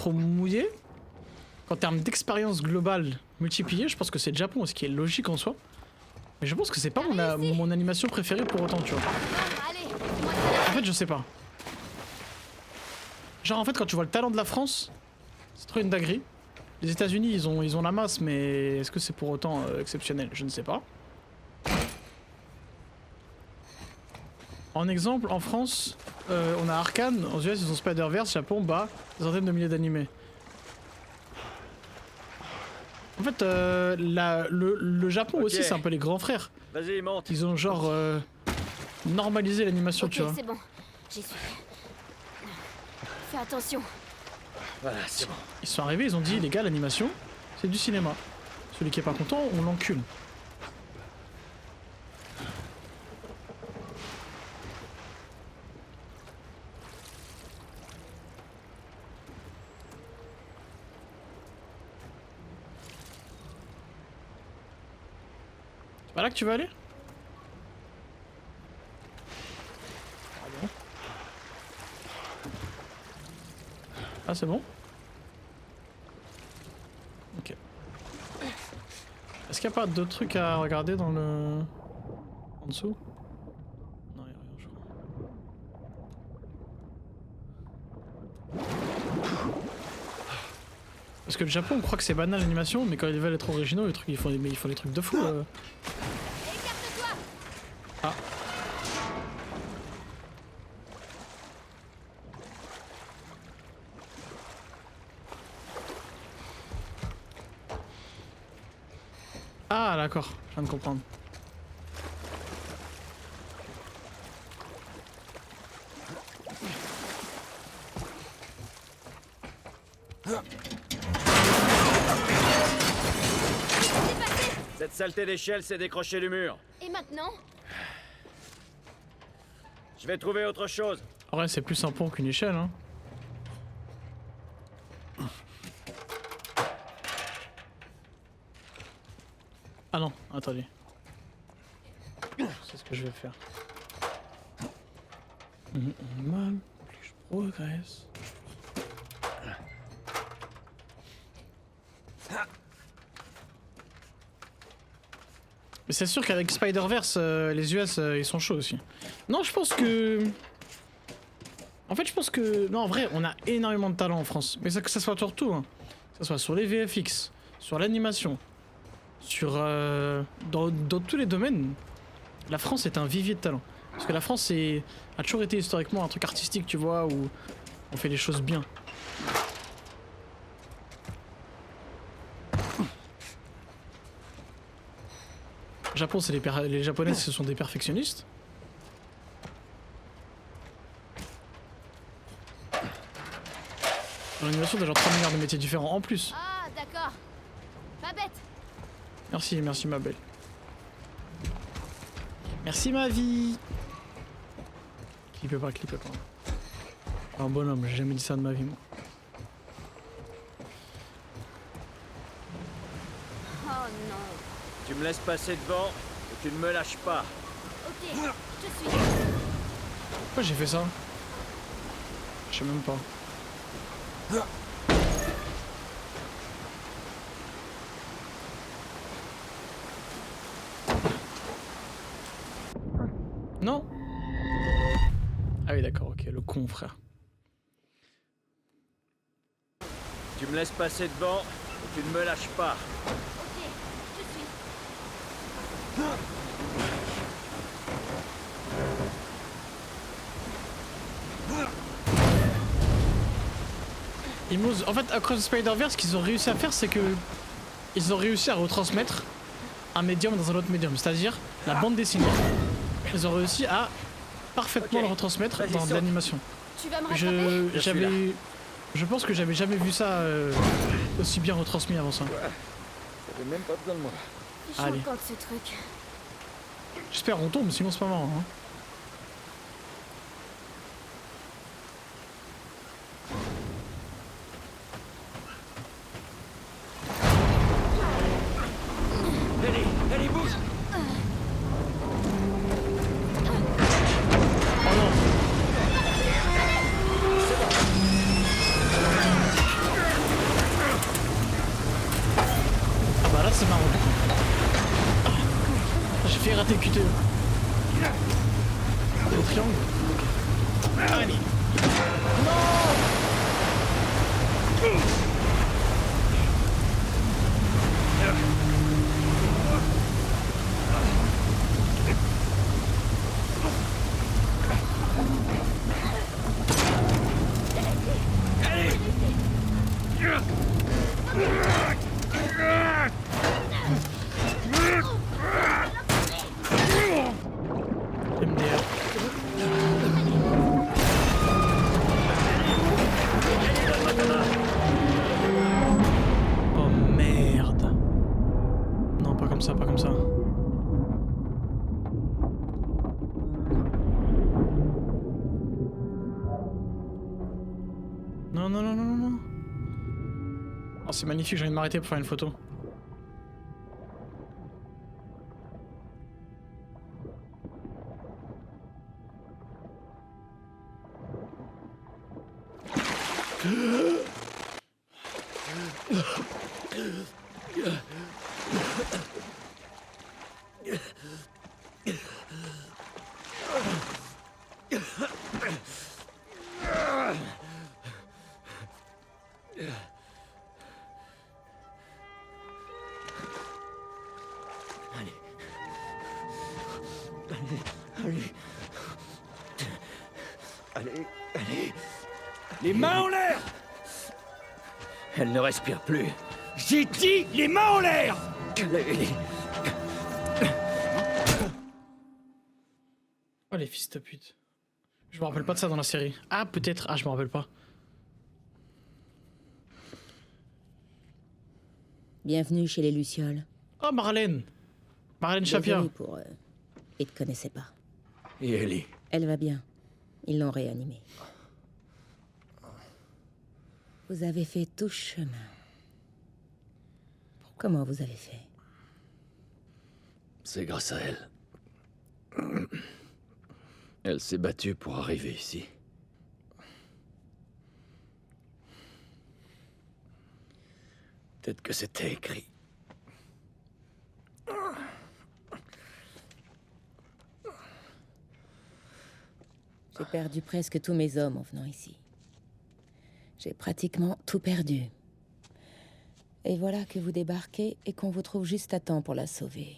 mouiller, en termes d'expérience globale multipliée, je pense que c'est le Japon, ce qui est logique en soi. Mais je pense que c'est pas mon animation préférée pour autant, tu vois. Allez, En fait, je sais pas. Genre, en fait, quand tu vois le talent de la France, c'est trop une dinguerie. Les États-Unis, ils ont la masse, mais est-ce que c'est pour autant exceptionnel? Je ne sais pas. En exemple, en France, on a Arcane, aux US, ils ont Spider-Verse, Japon, bah, des centaines de milliers d'animés. En fait, le Japon aussi, c'est un peu les grands frères. Vas-y, monte. Ils ont genre normalisé l'animation, ok, tu vois. c'est bon. J'y suis. Fais attention. Voilà, c'est bon. Ils sont arrivés, ils ont dit les gars, l'animation, c'est du cinéma. Celui qui est pas content, on l'encule. C'est pas là que tu vas aller? Ah c'est bon? Ok. Est-ce qu'il n'y a pas d'autres trucs à regarder dans le... en dessous? Non, il n'y a rien je crois. Parce que le Japon on croit que c'est banal l'animation, mais quand ils veulent être originaux, les trucs, ils font des trucs de fou. Écarte-toi! Ah. Ah d'accord, je viens de comprendre. Cette saleté d'échelle s'est décrochée du mur. Et maintenant? Je vais trouver autre chose. En vrai c'est plus un pont qu'une échelle hein. Ah non, attendez. C'est ce que je vais faire. Mal, plus je progresse. Mais c'est sûr qu'avec Spider-Verse, les US ils sont chauds aussi. Non, je pense que. En fait, je pense que. Non, en vrai, on a énormément de talent en France. Mais ça, que ça soit sur tout, hein. Que ça soit sur les VFX, sur l'animation, sur. Dans tous les domaines, la France est un vivier de talent. Parce que la France a toujours été historiquement un truc artistique, tu vois, où on fait les choses bien. Japon, c'est les Japonais, ce sont des perfectionnistes. Dans l'animation, t'as genre 3 milliards de métiers différents en plus. Ah, d'accord. Pas bête. Merci, merci ma belle. Merci ma vie. Clippez pas, clippez pas. Un bonhomme, j'ai jamais dit ça de ma vie, moi. Oh non. Tu me laisses passer devant et tu ne me lâches pas. Ok, je te suis. Pourquoi j'ai fait ça? Je sais même pas. Non. Ah oui d'accord, ok, le con frère. Tu me laisses passer devant et tu ne me lâches pas. Ok, je te suis. En fait, Across the Spider-Verse, ce qu'ils ont réussi à faire, c'est que ils ont réussi à retransmettre un médium dans un autre médium, c'est-à-dire la bande dessinée. Ils ont réussi à parfaitement le retransmettre dans de l'animation. Tu vas me rattraper? Je pense que j'avais jamais vu ça aussi bien retransmis avant ça. T'avais même pas besoin de moi. C'est Allez. choquant ce truc. J'espère on tombe, sinon c'est pas marrant. Hein. Allez, bouge! Oh non. Ah bah là c'est marrant du coup. J'ai fait rater le QTE. Le triangle. Allez. MDR. pas comme ça, pas comme ça. Non, non, non, non, non, non. Oh, c'est magnifique, j'ai envie de m'arrêter pour faire une photo. Allez. Les mains en l'air! Elle ne respire plus. J'ai dit les mains en l'air! Allez. Oh les fils de pute. Je me rappelle pas de ça dans la série. Ah peut-être, ah je me rappelle pas. Bienvenue chez les Lucioles. Oh Marlène. Marlène Chapia. Désolé pour eux. Ils te connaissaient pas. Et Ellie? Elle va bien. Ils l'ont réanimée. Vous avez fait tout chemin. Comment vous avez fait? C'est grâce à elle. Elle s'est battue pour arriver ici. Peut-être que c'était écrit. J'ai perdu presque tous mes hommes en venant ici. J'ai pratiquement tout perdu. Et voilà que vous débarquez et qu'on vous trouve juste à temps pour la sauver.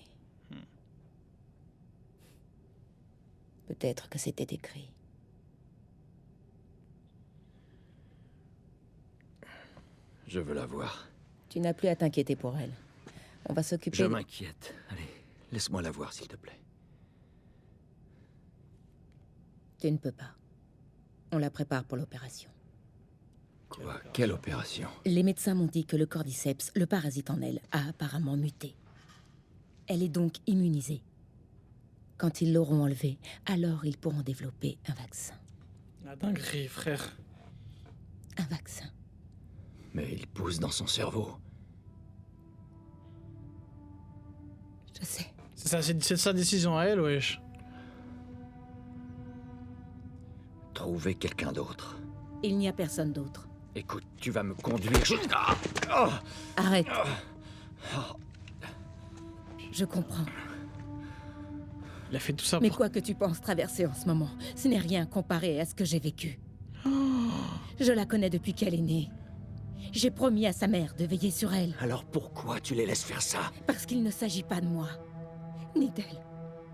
Peut-être que c'était écrit. Je veux la voir. Tu n'as plus à t'inquiéter pour elle. On va s'occuper... Je m'inquiète. Allez, laisse-moi la voir, s'il te plaît. Tu ne peux pas. On la prépare pour l'opération. Quoi? Quelle opération? Les médecins m'ont dit que le cordyceps, le parasite en elle, a apparemment muté. Elle est donc immunisée. Quand ils l'auront enlevée, alors ils pourront développer un vaccin. La dinguerie, frère. Un vaccin. Mais il pousse dans son cerveau. Je sais. C'est sa décision à elle, wesh. Trouver quelqu'un d'autre. Il n'y a personne d'autre. Écoute, tu vas me conduire. Ah Arrête. Je comprends. Il a fait tout ça Mais pour... quoi que tu penses traverser en ce moment, ce n'est rien comparé à ce que j'ai vécu. Je la connais depuis qu'elle est née. J'ai promis à sa mère de veiller sur elle. Alors pourquoi tu les laisses faire ça? Parce qu'il ne s'agit pas de moi, ni d'elle.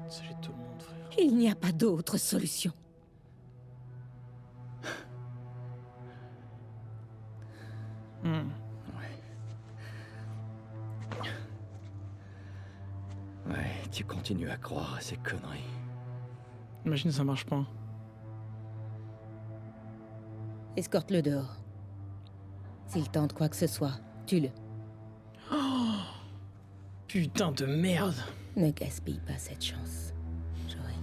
Il s'agit de tout le monde, frère. Il n'y a pas d'autre solution. Ouais, tu continues à croire à ces conneries. Imagine ça marche pas. Escorte-le dehors. S'il tente quoi que ce soit, tue-le. Putain de merde. Ne gaspille pas cette chance, Joël.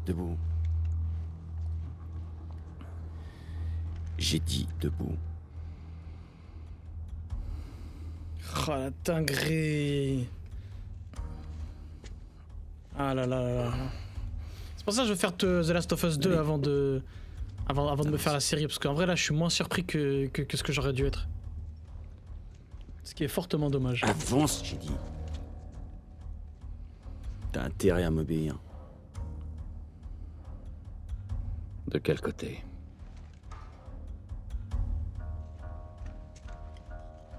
Debout. J'ai dit debout. Oh la dinguerie. Ah là là là là. C'est pour ça que je vais faire The Last of Us 2 avant de me faire la série, parce qu'en vrai là je suis moins surpris que ce que j'aurais dû être. Ce qui est fortement dommage. Avance, j'ai dit. T'as intérêt à m'obéir. De quel côté?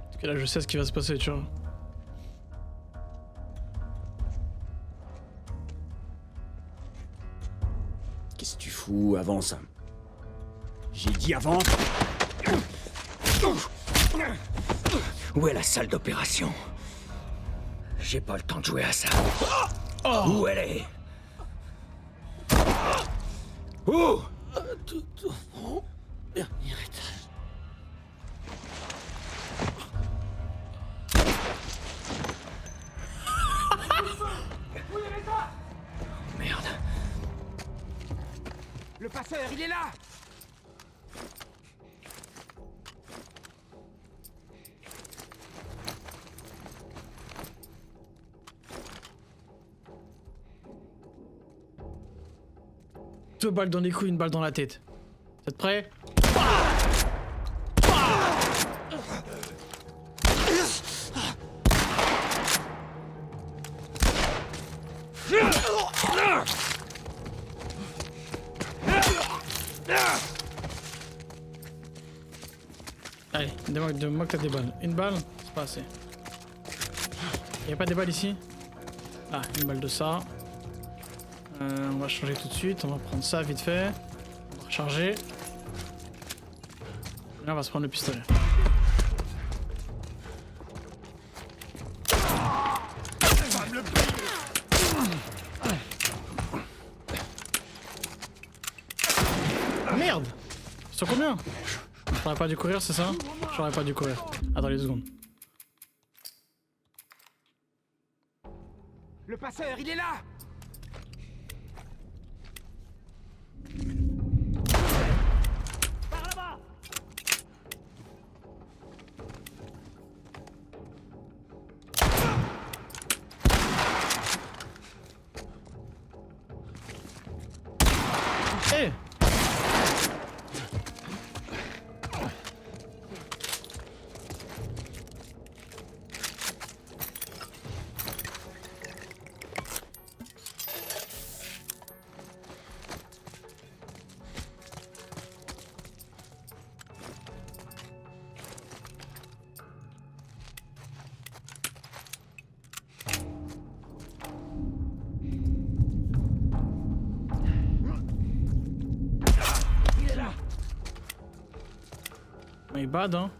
Parce que là je sais ce qui va se passer, tu vois. Qu'est-ce que tu fous? Avance. J'ai dit avance. Où est la salle d'opération? J'ai pas le temps de jouer à ça. Où elle est? Où? passeur, il est là! Deux balles dans les couilles, une balle dans la tête. Vous êtes prêts? Allez, demande que t'as des balles. Une balle, c'est pas assez. Y'a pas des balles ici? Ah, une balle de ça. On va changer tout de suite, on va prendre ça vite fait. On va recharger. Et là on va se prendre le pistolet. Merde! Sur combien? J'aurais pas dû courir, c'est ça? J'aurais pas dû courir. Attendez 2 secondes. Le passeur, il est là! Par là-bas! Hé! My bad, hein.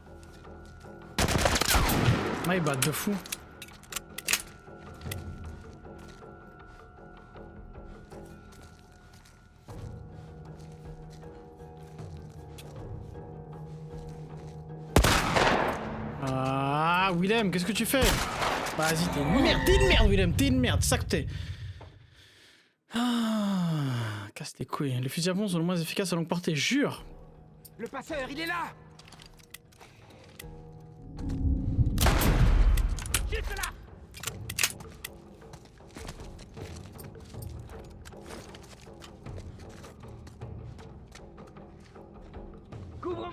My bad de fou. Ah, Willem, qu'est-ce que tu fais? Vas-y, t'es une merde, Willem, t'es une merde, c'est ça que t'es. Ah, casse tes couilles. Les fusils à pompe sont le moins efficaces à longue portée, jure. Le passeur, il est là! Juste là! Couvre!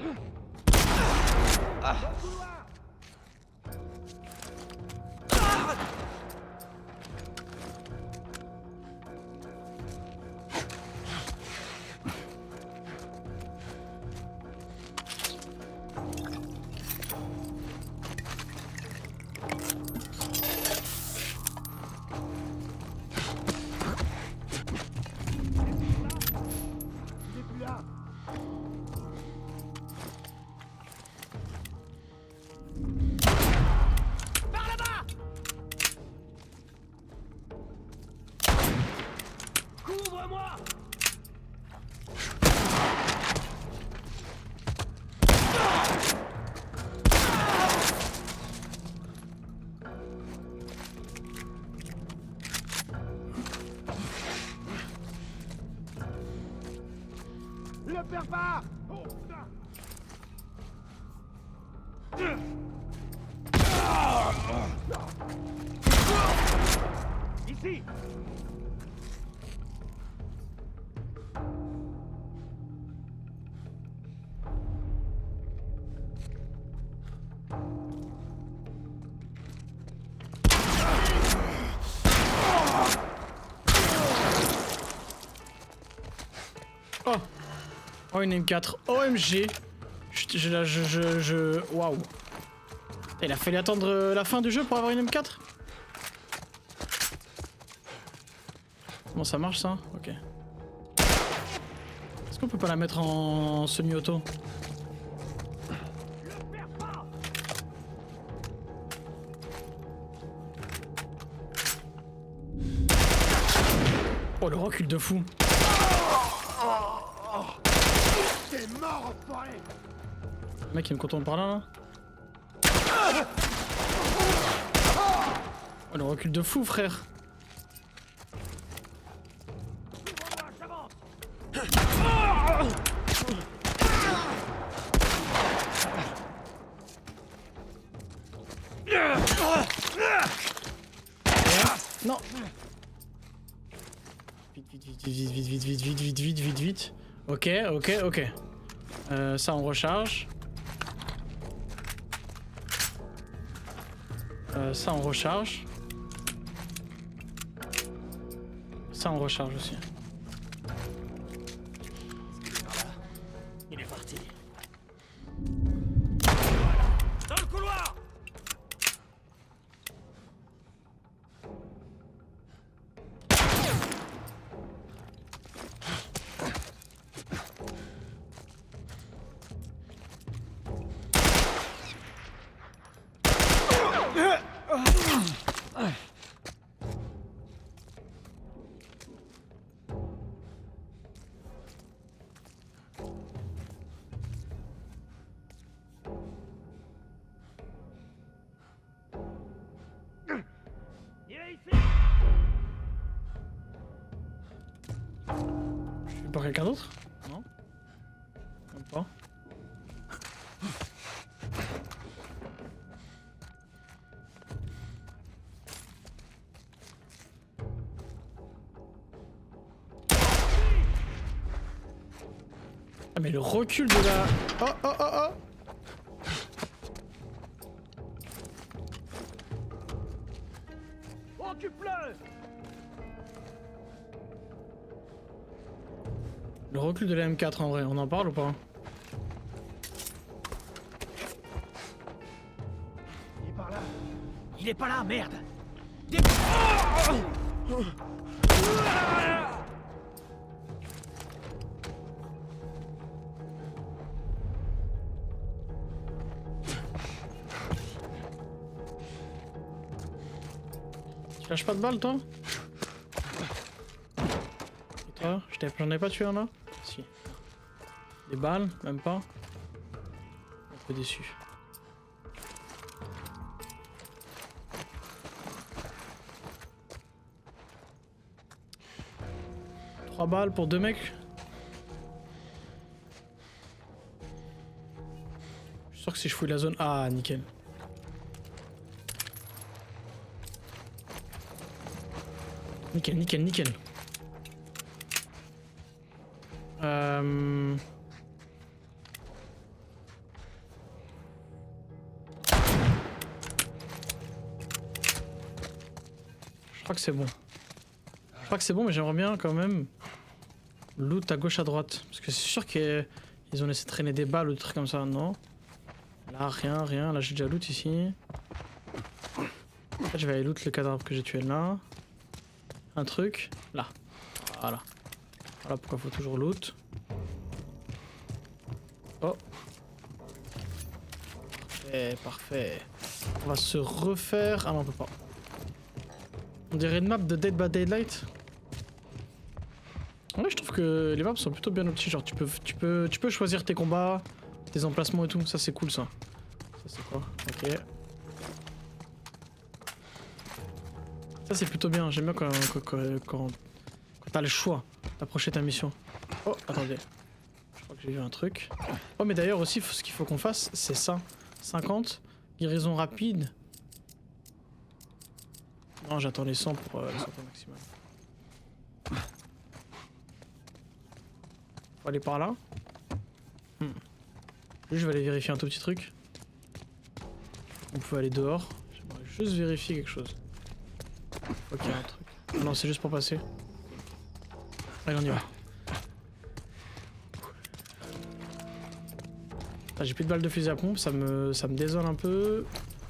Couvre-moi! Le perds pas! Oh putain! Ici! Oh! Oh, une M4. OMG! Waouh! Il a fallu attendre la fin du jeu pour avoir une M4? Comment ça marche ça? Ok. Est-ce qu'on peut pas la mettre en semi-auto? Oh le recul de fou! T'es mort, enfoiré! Le mec il me contourne par là. Oh le recul de fou frère! Non. Vite. Ok. Ça on recharge. Ça on recharge. Ça on recharge aussi. Il est parti. Dans le couloir. Il est ici. Je suis par quelqu'un d'autre? Non. Même pas. Ah mais le recul de la... Oh. Occupe-le. Le recul de la M4 en vrai, on en parle ou pas? Il est par là. Il est pas là, merde. Tu lâches pas de balles toi? Et toi? J'en ai pas tué un là? Si. Des balles? Même pas? Un peu déçu. Trois balles pour 2 mecs? Je suis sûr que si je fouille la zone... Ah, nickel. Nickel. Je crois que c'est bon. Mais j'aimerais bien quand même loot à gauche à droite. Parce que c'est sûr qu'ils ont laissé traîner des balles ou des trucs comme ça, non? Là, rien. Là, j'ai déjà loot ici. Là, je vais aller loot le cadavre que j'ai tué là. Un truc, là. Voilà pourquoi faut toujours loot. Oh. Parfait. On va se refaire... Ah non, on peut pas. On dirait une map de Dead by Daylight. Ouais, je trouve que les maps sont plutôt bien optis. Genre, tu peux choisir tes combats, tes emplacements et tout. Ça, c'est cool, ça. Ça, c'est quoi? Ok. Ça, c'est plutôt bien. J'aime bien quand t'as le choix d'approcher ta mission. Oh, attendez. Je crois que j'ai vu un truc. Oh, mais d'ailleurs aussi, ce qu'il faut qu'on fasse, c'est ça. 50. Guérison rapide. Non, j'attends les 100 pour les 100 maximum. Faut aller par là. Je vais aller vérifier un tout petit truc. On peut aller dehors. J'aimerais juste vérifier quelque chose. Ok, un truc. Non, c'est juste pour passer. Allez, on y va. Ah, j'ai plus de balles de fusil à pompe, ça me désole un peu.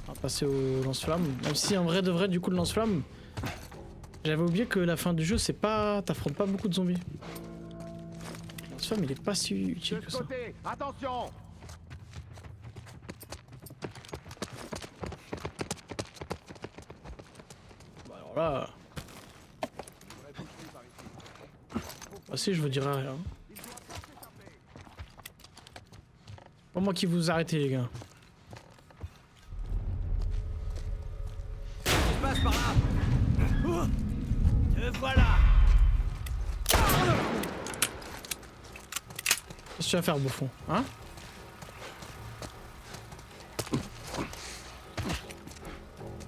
On va passer au lance-flamme. Même si en vrai de vrai, du coup, le lance-flamme, j'avais oublié que la fin du jeu, c'est pas... T'affrontes pas beaucoup de zombies. Le lance-flamme, il est pas si utile que ça. Côté, attention. Bah alors là... Ah si, je vous dirai rien. Pas moi qui vous arrêtez, les gars. Je passe par là. Te voilà. Qu'est-ce que tu vas faire, bouffon? Hein?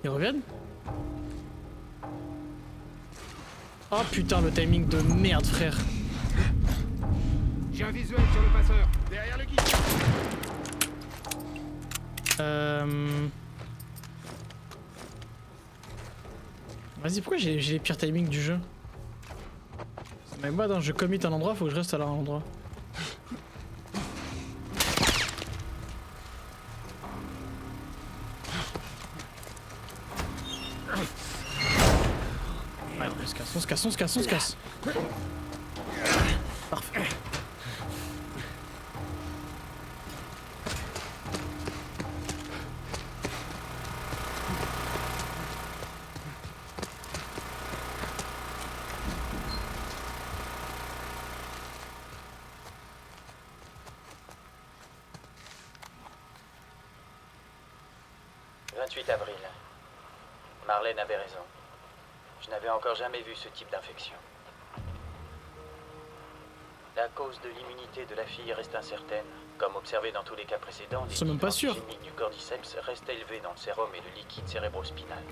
Ils reviennent? Oh putain, le timing de merde, frère. J'ai un visuel sur le passeur. Derrière le guide. Vas-y, pourquoi j'ai les pires timings du jeu? Mais moi, je commit un endroit, faut que je reste à l'endroit. Ouais, on se casse, on se casse, on se casse, on se casse. Parfait. 28 avril. Marlène avait raison. Je n'avais encore jamais vu ce type d'infection. La cause de l'immunité de la fille reste incertaine. Comme observé dans tous les cas précédents, les C'est même pas titres sûr. antigéniques du cordyceps restent élevés dans le sérum et le liquide cérébrospinal.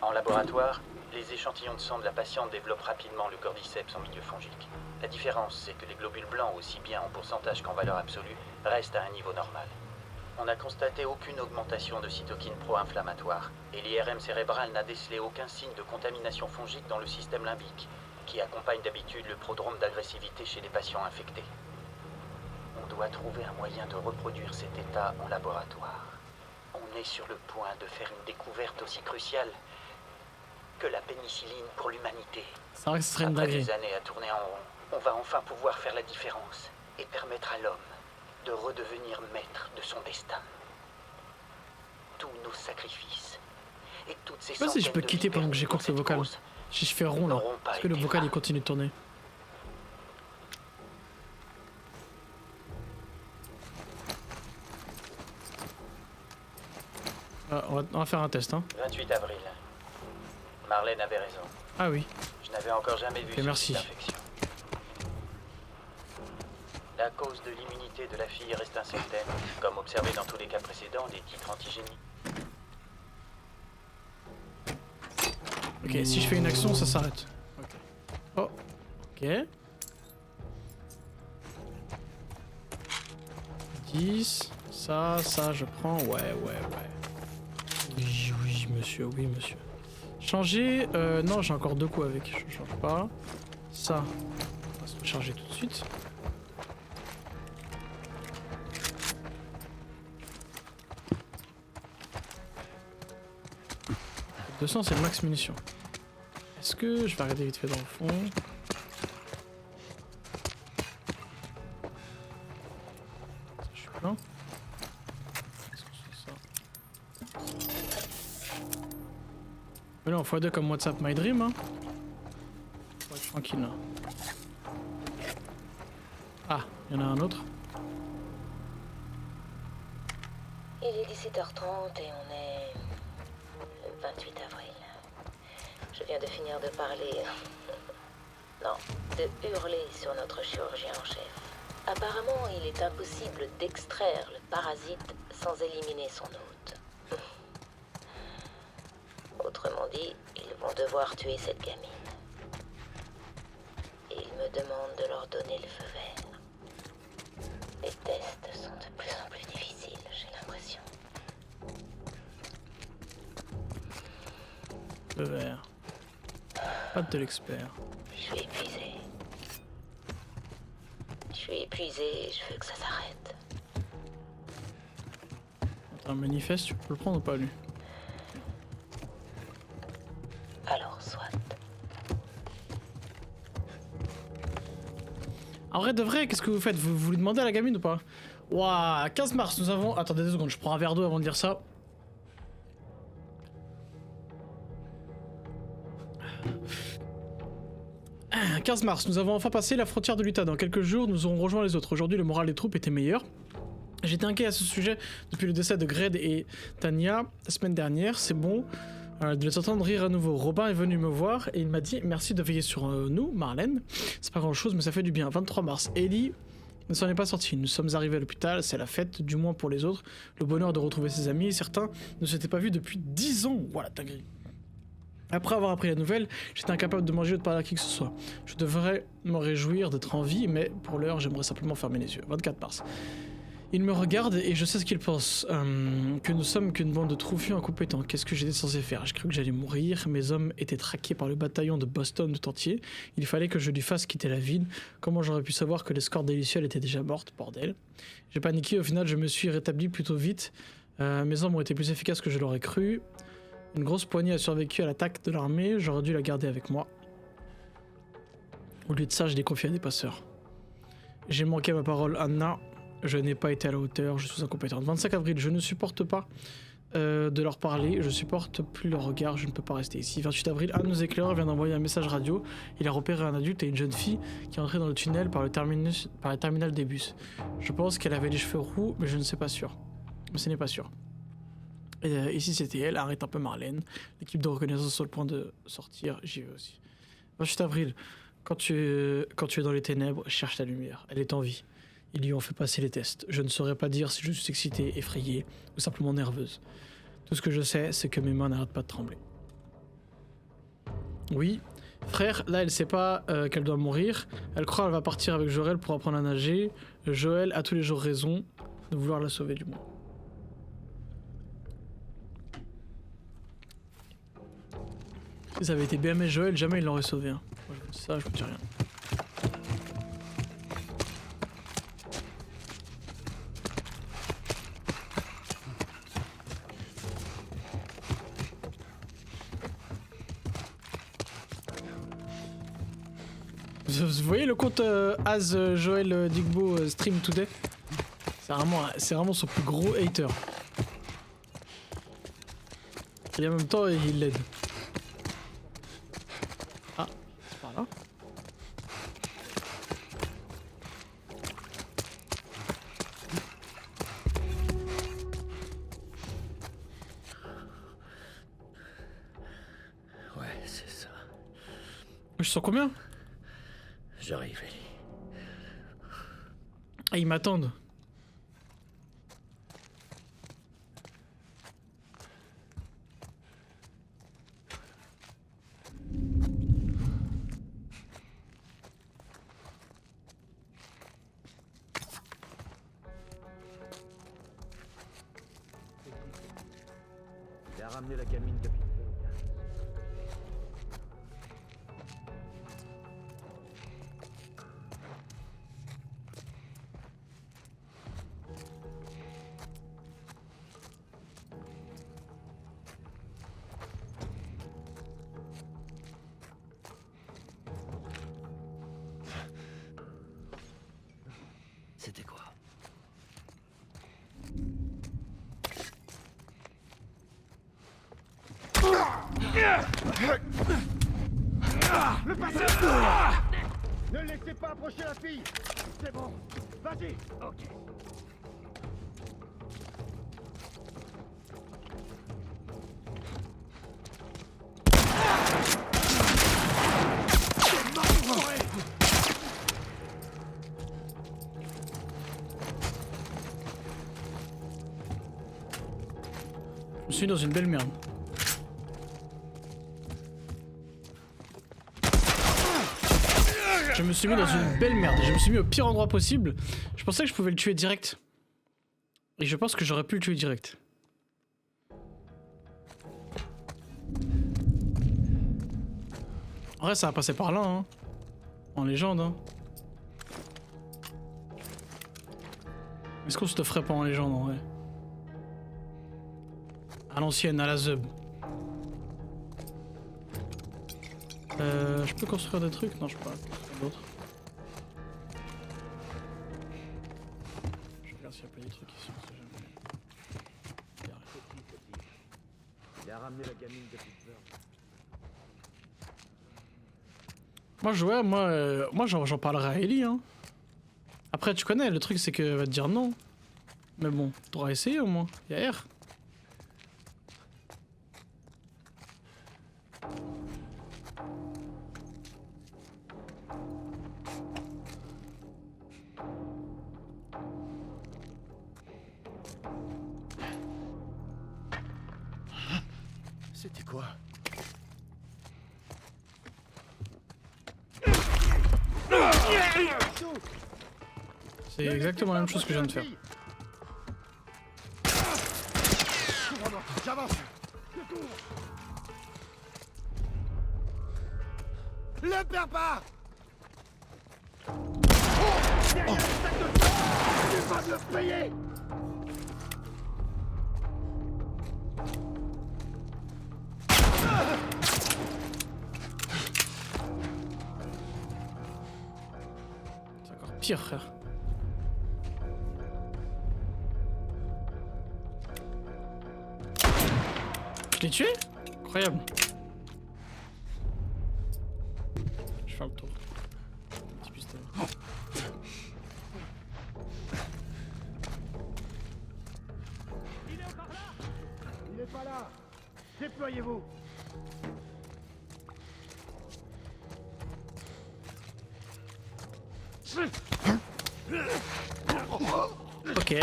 En laboratoire, les échantillons de sang de la patiente développent rapidement le cordyceps en milieu fongique. La différence, c'est que les globules blancs, aussi bien en pourcentage qu'en valeur absolue, restent à un niveau normal. On n'a constaté aucune augmentation de cytokines pro-inflammatoires, et l'IRM cérébral n'a décelé aucun signe de contamination fongique dans le système limbique, qui accompagne d'habitude le prodrome d'agressivité chez les patients infectés. On doit trouver un moyen de reproduire cet état en laboratoire. On est sur le point de faire une découverte aussi cruciale que la pénicilline pour l'humanité. C'est vrai que ce serait une Après dinguerie. des années à tourner en rond, on va enfin pouvoir faire la différence et permettre à l'homme de redevenir maître de son destin. Tous nos sacrifices et toutes ces Je sais pas si je peux centaines de quitter vies pendant que perdues j'écoute pour le cette vocal. cause Si je fais rond là, n'auront pas est-ce que le été vocal il vains. continue de tourner? Ah, on va faire un test, hein. 28 avril. Marlène avait raison. Ah oui. Je n'avais encore jamais vu Ok, ce merci. type d'infection. La cause de l'immunité de la fille reste incertaine. Comme observé dans tous les cas précédents, les titres antigéniques. Ok, si je fais une action, ça s'arrête. Oh. Ok. 10. Ça, je prends. Ouais. Oui, monsieur, oui, monsieur. Changer. Non, j'ai encore 2 coups avec. Je change pas. Ça, on va se recharger tout de suite. « 200 c'est le max munitions. Est-ce que je vais regarder vite fait dans le fond? Ça, je suis plein. Est-ce que c'est ça? Mais là, en x2 comme WhatsApp My Dream, hein. Faut être tranquille là. Ah, il y en a un autre. Il est 17h30 et on est le 28 avril. Je viens de finir de parler... non, de hurler sur notre chirurgien en chef. Apparemment, il est impossible d'extraire le parasite sans éliminer son hôte. Autrement dit, ils vont devoir tuer cette gamine. Et ils me demandent de leur donner le feu vert. Les tests sont de plus en plus difficiles, j'ai l'impression. Le vert. Pas de l'expert. Je suis épuisée. Je suis épuisée et je veux que ça s'arrête. T'as un manifeste, tu peux le prendre ou pas lui? Alors, soit. En vrai de vrai, qu'est-ce que vous faites? Vous lui demandez à la gamine ou pas? Ouah, 15 mars, nous avons... Attendez 2 secondes, je prends un verre d'eau avant de dire ça. « 15 mars, nous avons enfin passé la frontière de l'Utah. Dans quelques jours, nous aurons rejoint les autres. Aujourd'hui, le moral des troupes était meilleur. J'étais inquiet à ce sujet depuis le décès de Gred et Tanya la semaine dernière. C'est bon de les entendre rire à nouveau. Robin est venu me voir et il m'a dit merci de veiller sur nous, Marlène. C'est pas grand chose, mais ça fait du bien. 23 mars, Ellie ne s'en est pas sorti. Nous sommes arrivés à l'hôpital, c'est la fête, du moins pour les autres. Le bonheur de retrouver ses amis, certains ne s'étaient pas vus depuis 10 ans. Voilà, dinguerie. Après avoir appris la nouvelle, j'étais incapable de manger ou de parler à qui que ce soit. Je devrais me réjouir d'être en vie, mais pour l'heure, j'aimerais simplement fermer les yeux. 24 mars. Il me regarde et je sais ce qu'il pense. Que nous sommes qu'une bande de troufions incompétents. Qu'est-ce que j'étais censé faire? J'ai cru que j'allais mourir. Mes hommes étaient traqués par le bataillon de Boston tout entier. Il fallait que je lui fasse quitter la ville. Comment j'aurais pu savoir que l'escorte délicieux était déjà morte, bordel? J'ai paniqué, au final je me suis rétabli plutôt vite. Mes hommes ont été plus efficaces que je l'aurais cru. Une grosse poignée a survécu à l'attaque de l'armée. J'aurais dû la garder avec moi. Au lieu de ça, je l'ai confiée à des passeurs. J'ai manqué ma parole, Anna. Je n'ai pas été à la hauteur, je suis incompétente. 25 avril, je ne supporte pas de leur parler, je supporte plus leur regard, je ne peux pas rester ici. 28 avril, un de nos éclaireurs vient d'envoyer un message radio. Il a repéré un adulte et une jeune fille qui est entrée dans le tunnel par le terminal des bus. Je pense qu'elle avait les cheveux roux, mais je ne sais pas sûr. Mais ce n'est pas sûr. Et ici c'était elle, arrête un peu Marlène. L'équipe de reconnaissance sur le point de sortir, j'y vais aussi. 28 avril, quand tu es dans les ténèbres, cherche ta lumière, elle est en vie. Ils lui ont fait passer les tests. Je ne saurais pas dire si je suis excitée, effrayée ou simplement nerveuse. Tout ce que je sais, c'est que mes mains n'arrêtent pas de trembler. Oui, frère, là elle sait pas qu'elle doit mourir. Elle croit qu'elle va partir avec Jorel pour apprendre à nager. Joël a tous les jours raison de vouloir la sauver du moins. Si ça avait été BM et Joël, jamais il l'aurait sauvé. Hein. Moi, je vous dis ça, je vous dis rien. Vous voyez le compte As Joël Digbo Stream Today? C'est vraiment son plus gros hater. Et en même temps, il l'aide. Ah, c'est par là. Ouais, c'est ça. Je sens combien? J'arrive, Ellie. Ah, ils m'attendent. Il a ramené la gamine de Pittsburgh. C'était quoi? Le passeur! Ne laissez pas approcher la fille! C'est bon! Vas-y! Ok. Je suis dans une belle merde. Je me suis mis dans une belle merde. Je me suis mis au pire endroit possible. Je pensais que je pouvais le tuer direct. Et je pense que j'aurais pu le tuer direct. En vrai, ça va passer par là, hein. En légende, hein. Est-ce qu'on se le ferait pas en légende, en vrai? À l'ancienne, à la zeub. Je peux construire des trucs? Non, je peux pas construire d'autres. Je regarde s'il y a pas des trucs ici, on sait jamais. Il a ramené la gamine de Pittsburgh. Moi, je vois, moi j'en parlerai à Ellie, hein. Après, tu connais, le truc c'est qu'elle va te dire non. Mais bon, t'auras essayé au moins. Y'a R. C'était quoi? C'est exactement la même chose que je viens de faire. J'avance. Le perds pas. Derrière le sac de sang. Tu vas me le payer. C'est encore pire, frère. Je l'ai tué? Incroyable. Je fais un tour. Petit pistolet. Il est encore là. Il est pas là. Déployez-vous. Ok.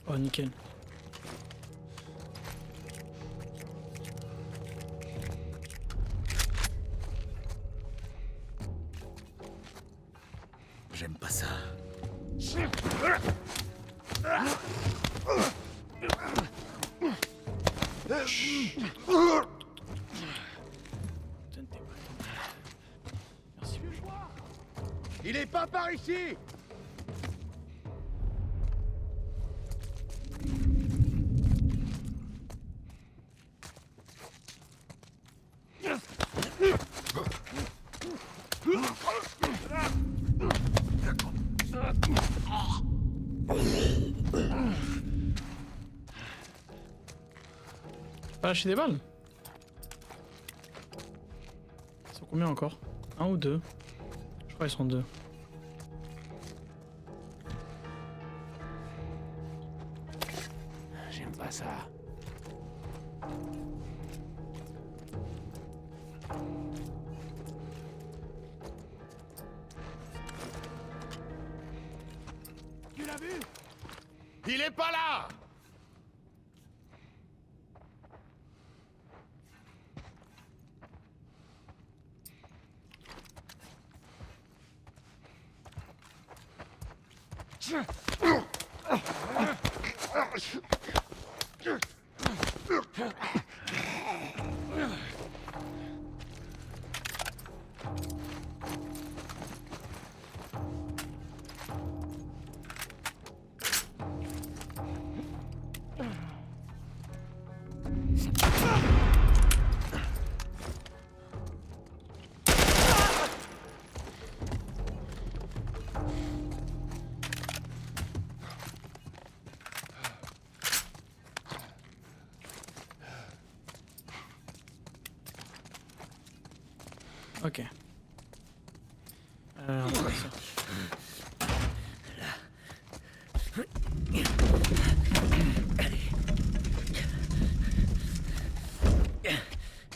Oh, nickel. J'aime pas ça. Putain, t'es mal. Merci. Il est pas par ici. Pas lâcher des balles? Ils sont combien encore? Un ou deux? Je crois qu'ils sont deux. J'aime pas ça. Tu l'as vu? Il est pas là. Ok. On va faire ça.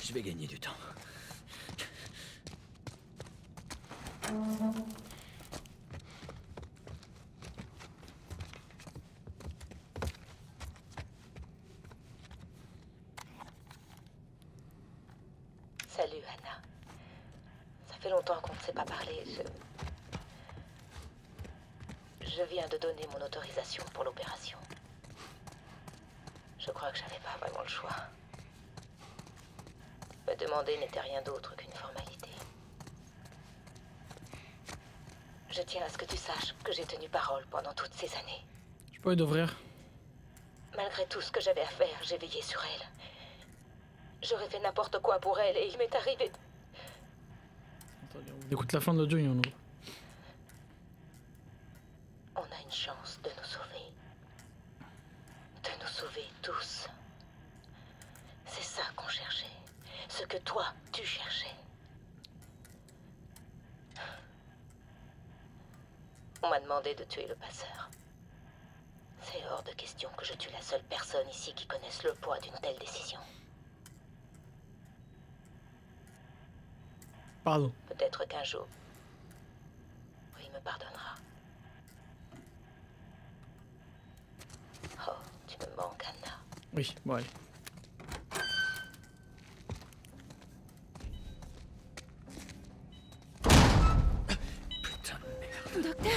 Je vais gagner du temps. Salut, Anna. Ça fait longtemps qu'on ne s'est pas parlé. Je viens de donner mon autorisation pour l'opération. Je crois que j'avais pas vraiment le choix. Me demander n'était rien d'autre qu'une formalité. Je tiens à ce que tu saches que j'ai tenu parole pendant toutes ces années. Je peux d'ouvrir. Malgré tout ce que j'avais à faire, j'ai veillé sur elle. J'aurais fait n'importe quoi pour elle et il m'est arrivé... Attendez, on écoute la fin de l'audio et on ouvre. On a une chance de nous sauver. De nous sauver tous. C'est ça qu'on cherchait. Ce que toi, tu cherchais. On m'a demandé de tuer le passeur. C'est hors de question que je tue la seule personne ici qui connaisse le poids d'une telle décision. Pardon. Peut-être qu'un jour, il me pardonnera. Oh, tu me manques, Anna. Oui, bon allez. Putain de merde. Docteur,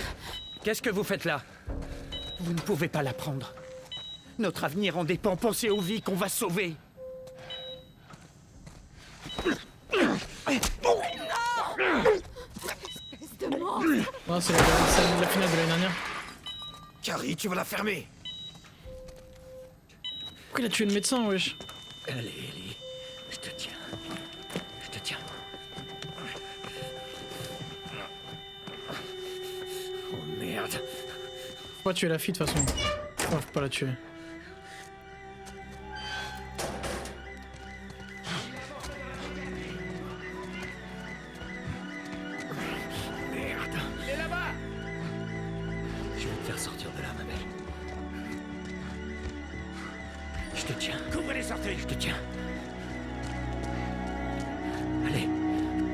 Qu'est-ce que vous faites là? Vous ne pouvez pas la prendre. Notre avenir en dépend. Pensez aux vies qu'on va sauver. espèce de monstre! Non, c'est la finale de l'année dernière. Carrie, tu vas la fermer. Pourquoi il a tué le médecin, wesh? Allez, Ellie. Je te tiens. Je te tiens. Oh merde. Faut pas tuer la fille de toute façon. Faut pas la tuer. Merde. Il est là-bas! Je vais te faire sortir de là, ma belle. Je te tiens. Couvrez les sorties. Je te tiens. Allez.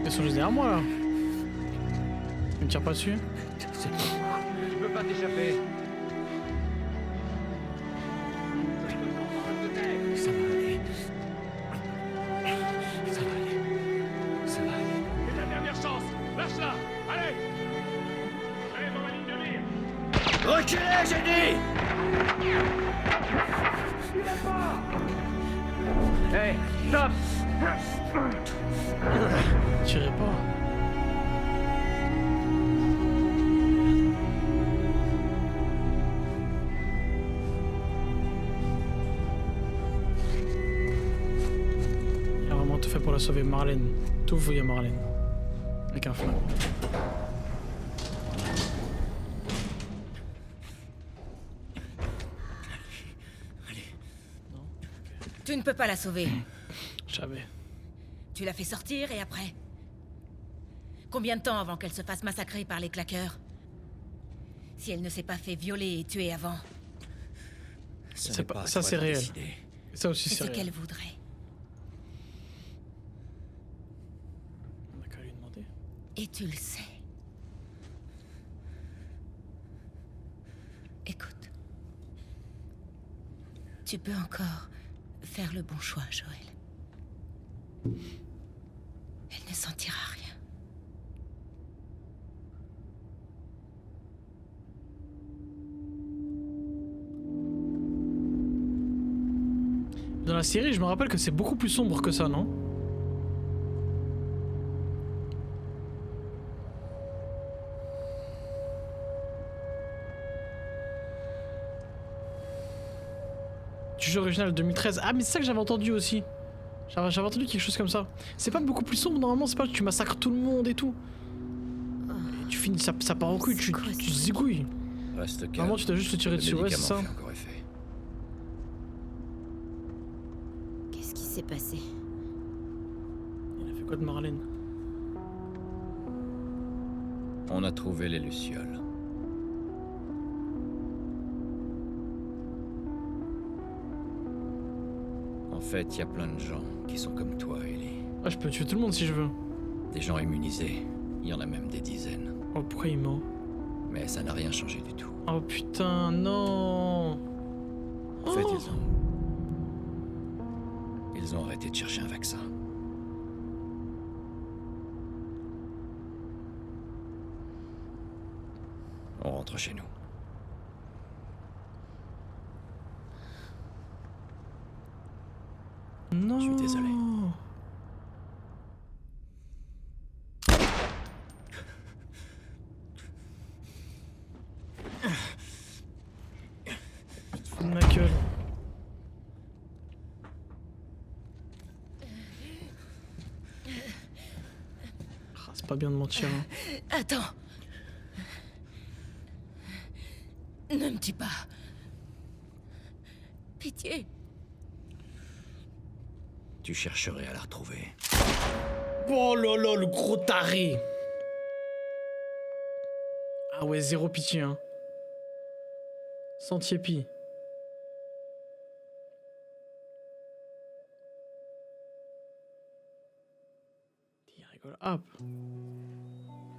Ils sont juste derrière moi là. Tu me tires pas dessus? C'est bon. Je peux pas t'échapper. Ça va aller. Ça va aller. Ça va aller. C'est ta dernière chance! Lâche-la! Allez! J'arrive dans ma ligne de mire! Reculez, j'ai dit! Hey, stop! Tirez pas. Il a vraiment tout fait pour la sauver, Marlène. Tout fouillé, Marlène. Avec un flingue. Tu ne peux pas la sauver. Je savais. Tu l'as fait sortir et après? Combien de temps avant qu'elle se fasse massacrer par les claqueurs? Si elle ne s'est pas fait violer et tuer avant, Ce C'est n'est pas- à ça, toi c'est d'en réel. décider. Ça aussi, c'est c'est ce réel. qu'elle voudrait. On a qu'à lui demander. Et tu le sais. Écoute. Tu peux encore faire le bon choix, Joël. Elle ne sentira rien. Dans la série, je me rappelle que c'est beaucoup plus sombre que ça, non? Du jeu original 2013. Ah, mais c'est ça que j'avais entendu aussi. J'avais entendu quelque chose comme ça. C'est pas beaucoup plus sombre normalement, c'est pas que tu massacres tout le monde et tout. Et tu finis, ça part en couille, tu te zigouilles. Reste calme. Normalement, tu dois juste te tirer Le dessus, ouais, c'est ça. médicament fait encore effet. Qu'est-ce qui s'est passé? Il a fait quoi de Marlène? On a trouvé les lucioles. En fait, il y a plein de gens qui sont comme toi, Ellie. Ah, je peux tuer tout le monde si je veux. Des gens immunisés. Il y en a même des dizaines. Oh, pourquoi il ment? Mais ça n'a rien changé du tout. Oh putain, non. En fait, Oh. ils ont arrêté de chercher un vaccin. On rentre chez nous. Non. Je suis désolé. Fous de ma gueule. Ah, c'est pas bien de mentir. Hein. Attends. Ne me tue pas. Pitié. Tu chercherais à la retrouver. Oh là là, le gros taré. Ah ouais, zéro pitié, hein. Sentier pis. Il rigole. Hop.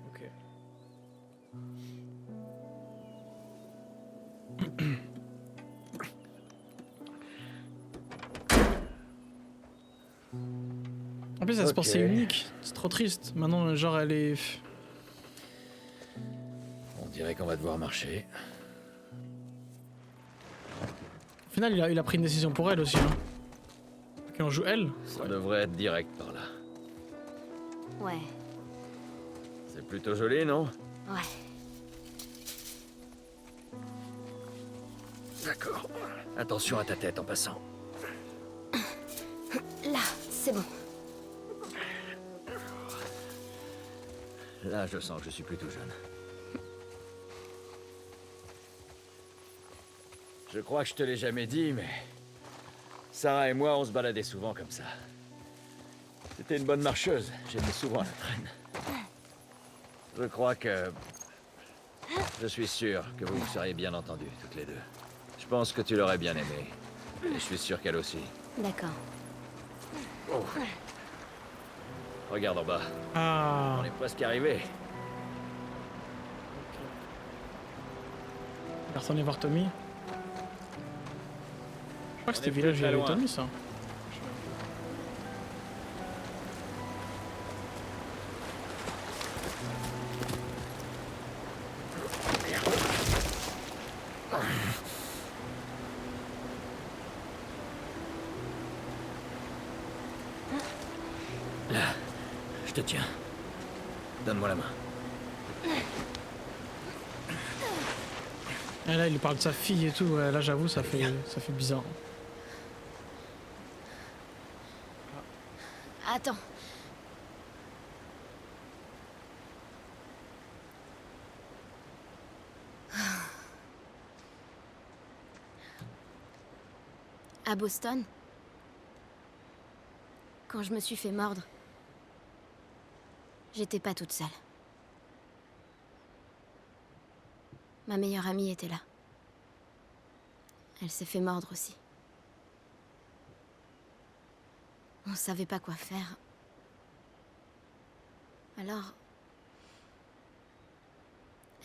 Ok. En plus, elle se Ok. pensait unique. C'est trop triste. Maintenant, genre, elle est... On dirait qu'on va devoir marcher. Au final, il a pris une décision pour elle aussi. Hein. Ok, on joue elle. Ça devrait être direct par là. Ouais, C'est plutôt joli, non? ouais. D'accord. Attention à ta tête en passant. Là, c'est bon. Là, je sens que je suis plutôt jeune. Je crois que je te l'ai jamais dit, mais... Sarah et moi, on se baladait souvent comme ça. C'était une bonne marcheuse. J'étais souvent à la traîne. Je crois que... Je suis sûr que vous vous seriez bien entendus, toutes les deux. Je pense que tu l'aurais bien aimé. Et je suis sûr qu'elle aussi. D'accord. Oh. Regarde en bas. Ah. On est presque arrivé. On va retourner voir Tommy. Je crois que On c'était est plus village où il y très avait loin. Tommy, ça. Là, je te tiens. Donne-moi la main. Et là, il parle de sa fille et tout. Ouais, là, j'avoue, ça fait bizarre. Attends. À Boston, quand je me suis fait mordre, j'étais pas toute seule. Ma meilleure amie était là. Elle s'est fait mordre aussi. On savait pas quoi faire. Alors,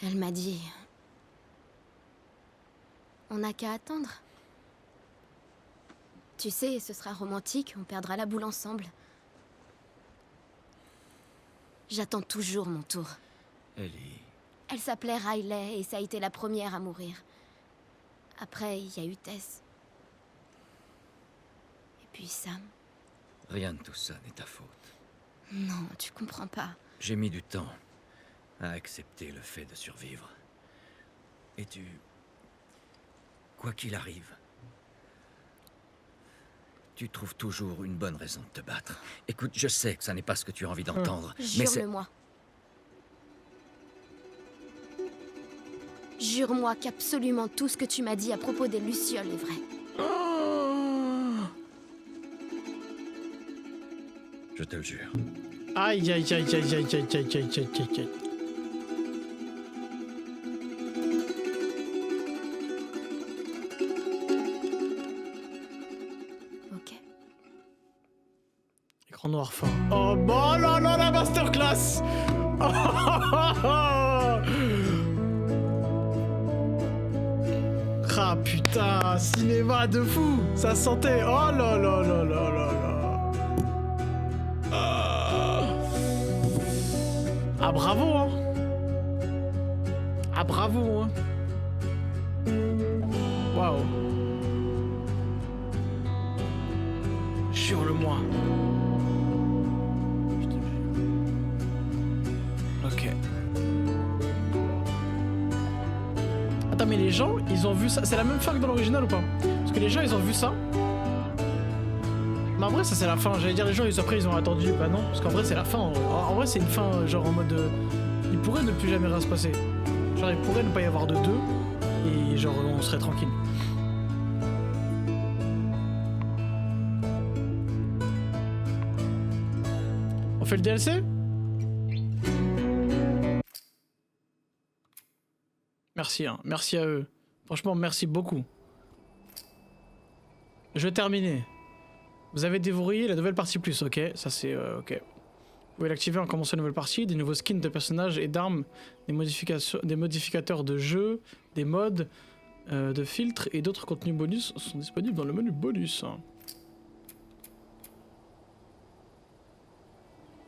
elle m'a dit... On n'a qu'à attendre. Tu sais, ce sera romantique, on perdra la boule ensemble. J'attends toujours mon tour. Ellie. Elle s'appelait Riley et ça a été la première à mourir. Après, il y a eu Tess. Et puis Sam. Rien de tout ça n'est ta faute. Non, tu comprends pas. J'ai mis du temps à accepter le fait de survivre. Et tu... Quoi qu'il arrive, tu trouves toujours une bonne raison de te battre. Écoute, je sais que ça n'est pas ce que tu as envie d'entendre, mais c'est... Jure-le-moi. Jure-moi qu'absolument tout ce que tu m'as dit à propos des Lucioles est vrai. Je te le jure. Aïe, aïe, aïe, aïe, aïe, aïe, aïe, aïe, aïe, aïe, aïe. Ok. Écran noir fin. Oh, bon, là, là, la masterclass. Oh, oh, oh, oh. Ah, putain, cinéma de fou. Ça sentait. Oh là là là là là là. Ah, bravo, hein. Ah, bravo, hein. Waouh. Jure-le-moi. Je te jure. Ok. Attends, mais les gens, ils ont vu ça. C'est la même fin que dans l'original ou pas? Parce que les gens, ils ont vu ça. Mais en vrai, ça c'est la fin. J'allais dire, les gens, après, ils ont attendu. Bah non, parce qu'en vrai, c'est la fin. En vrai, c'est une fin, genre en mode. Il pourrait ne plus jamais rien se passer. Genre, il pourrait ne pas y avoir de deux. Et genre, on serait tranquille. On fait le DLC? Merci, hein. Merci à eux. Franchement, merci beaucoup. Je vais terminer. Vous avez déverrouillé la nouvelle partie plus, ok? Ça c'est ok. Vous pouvez l'activer en commençant une nouvelle partie, des nouveaux skins de personnages et d'armes, des modificateurs de jeu, des mods, de filtres et d'autres contenus bonus sont disponibles dans le menu bonus.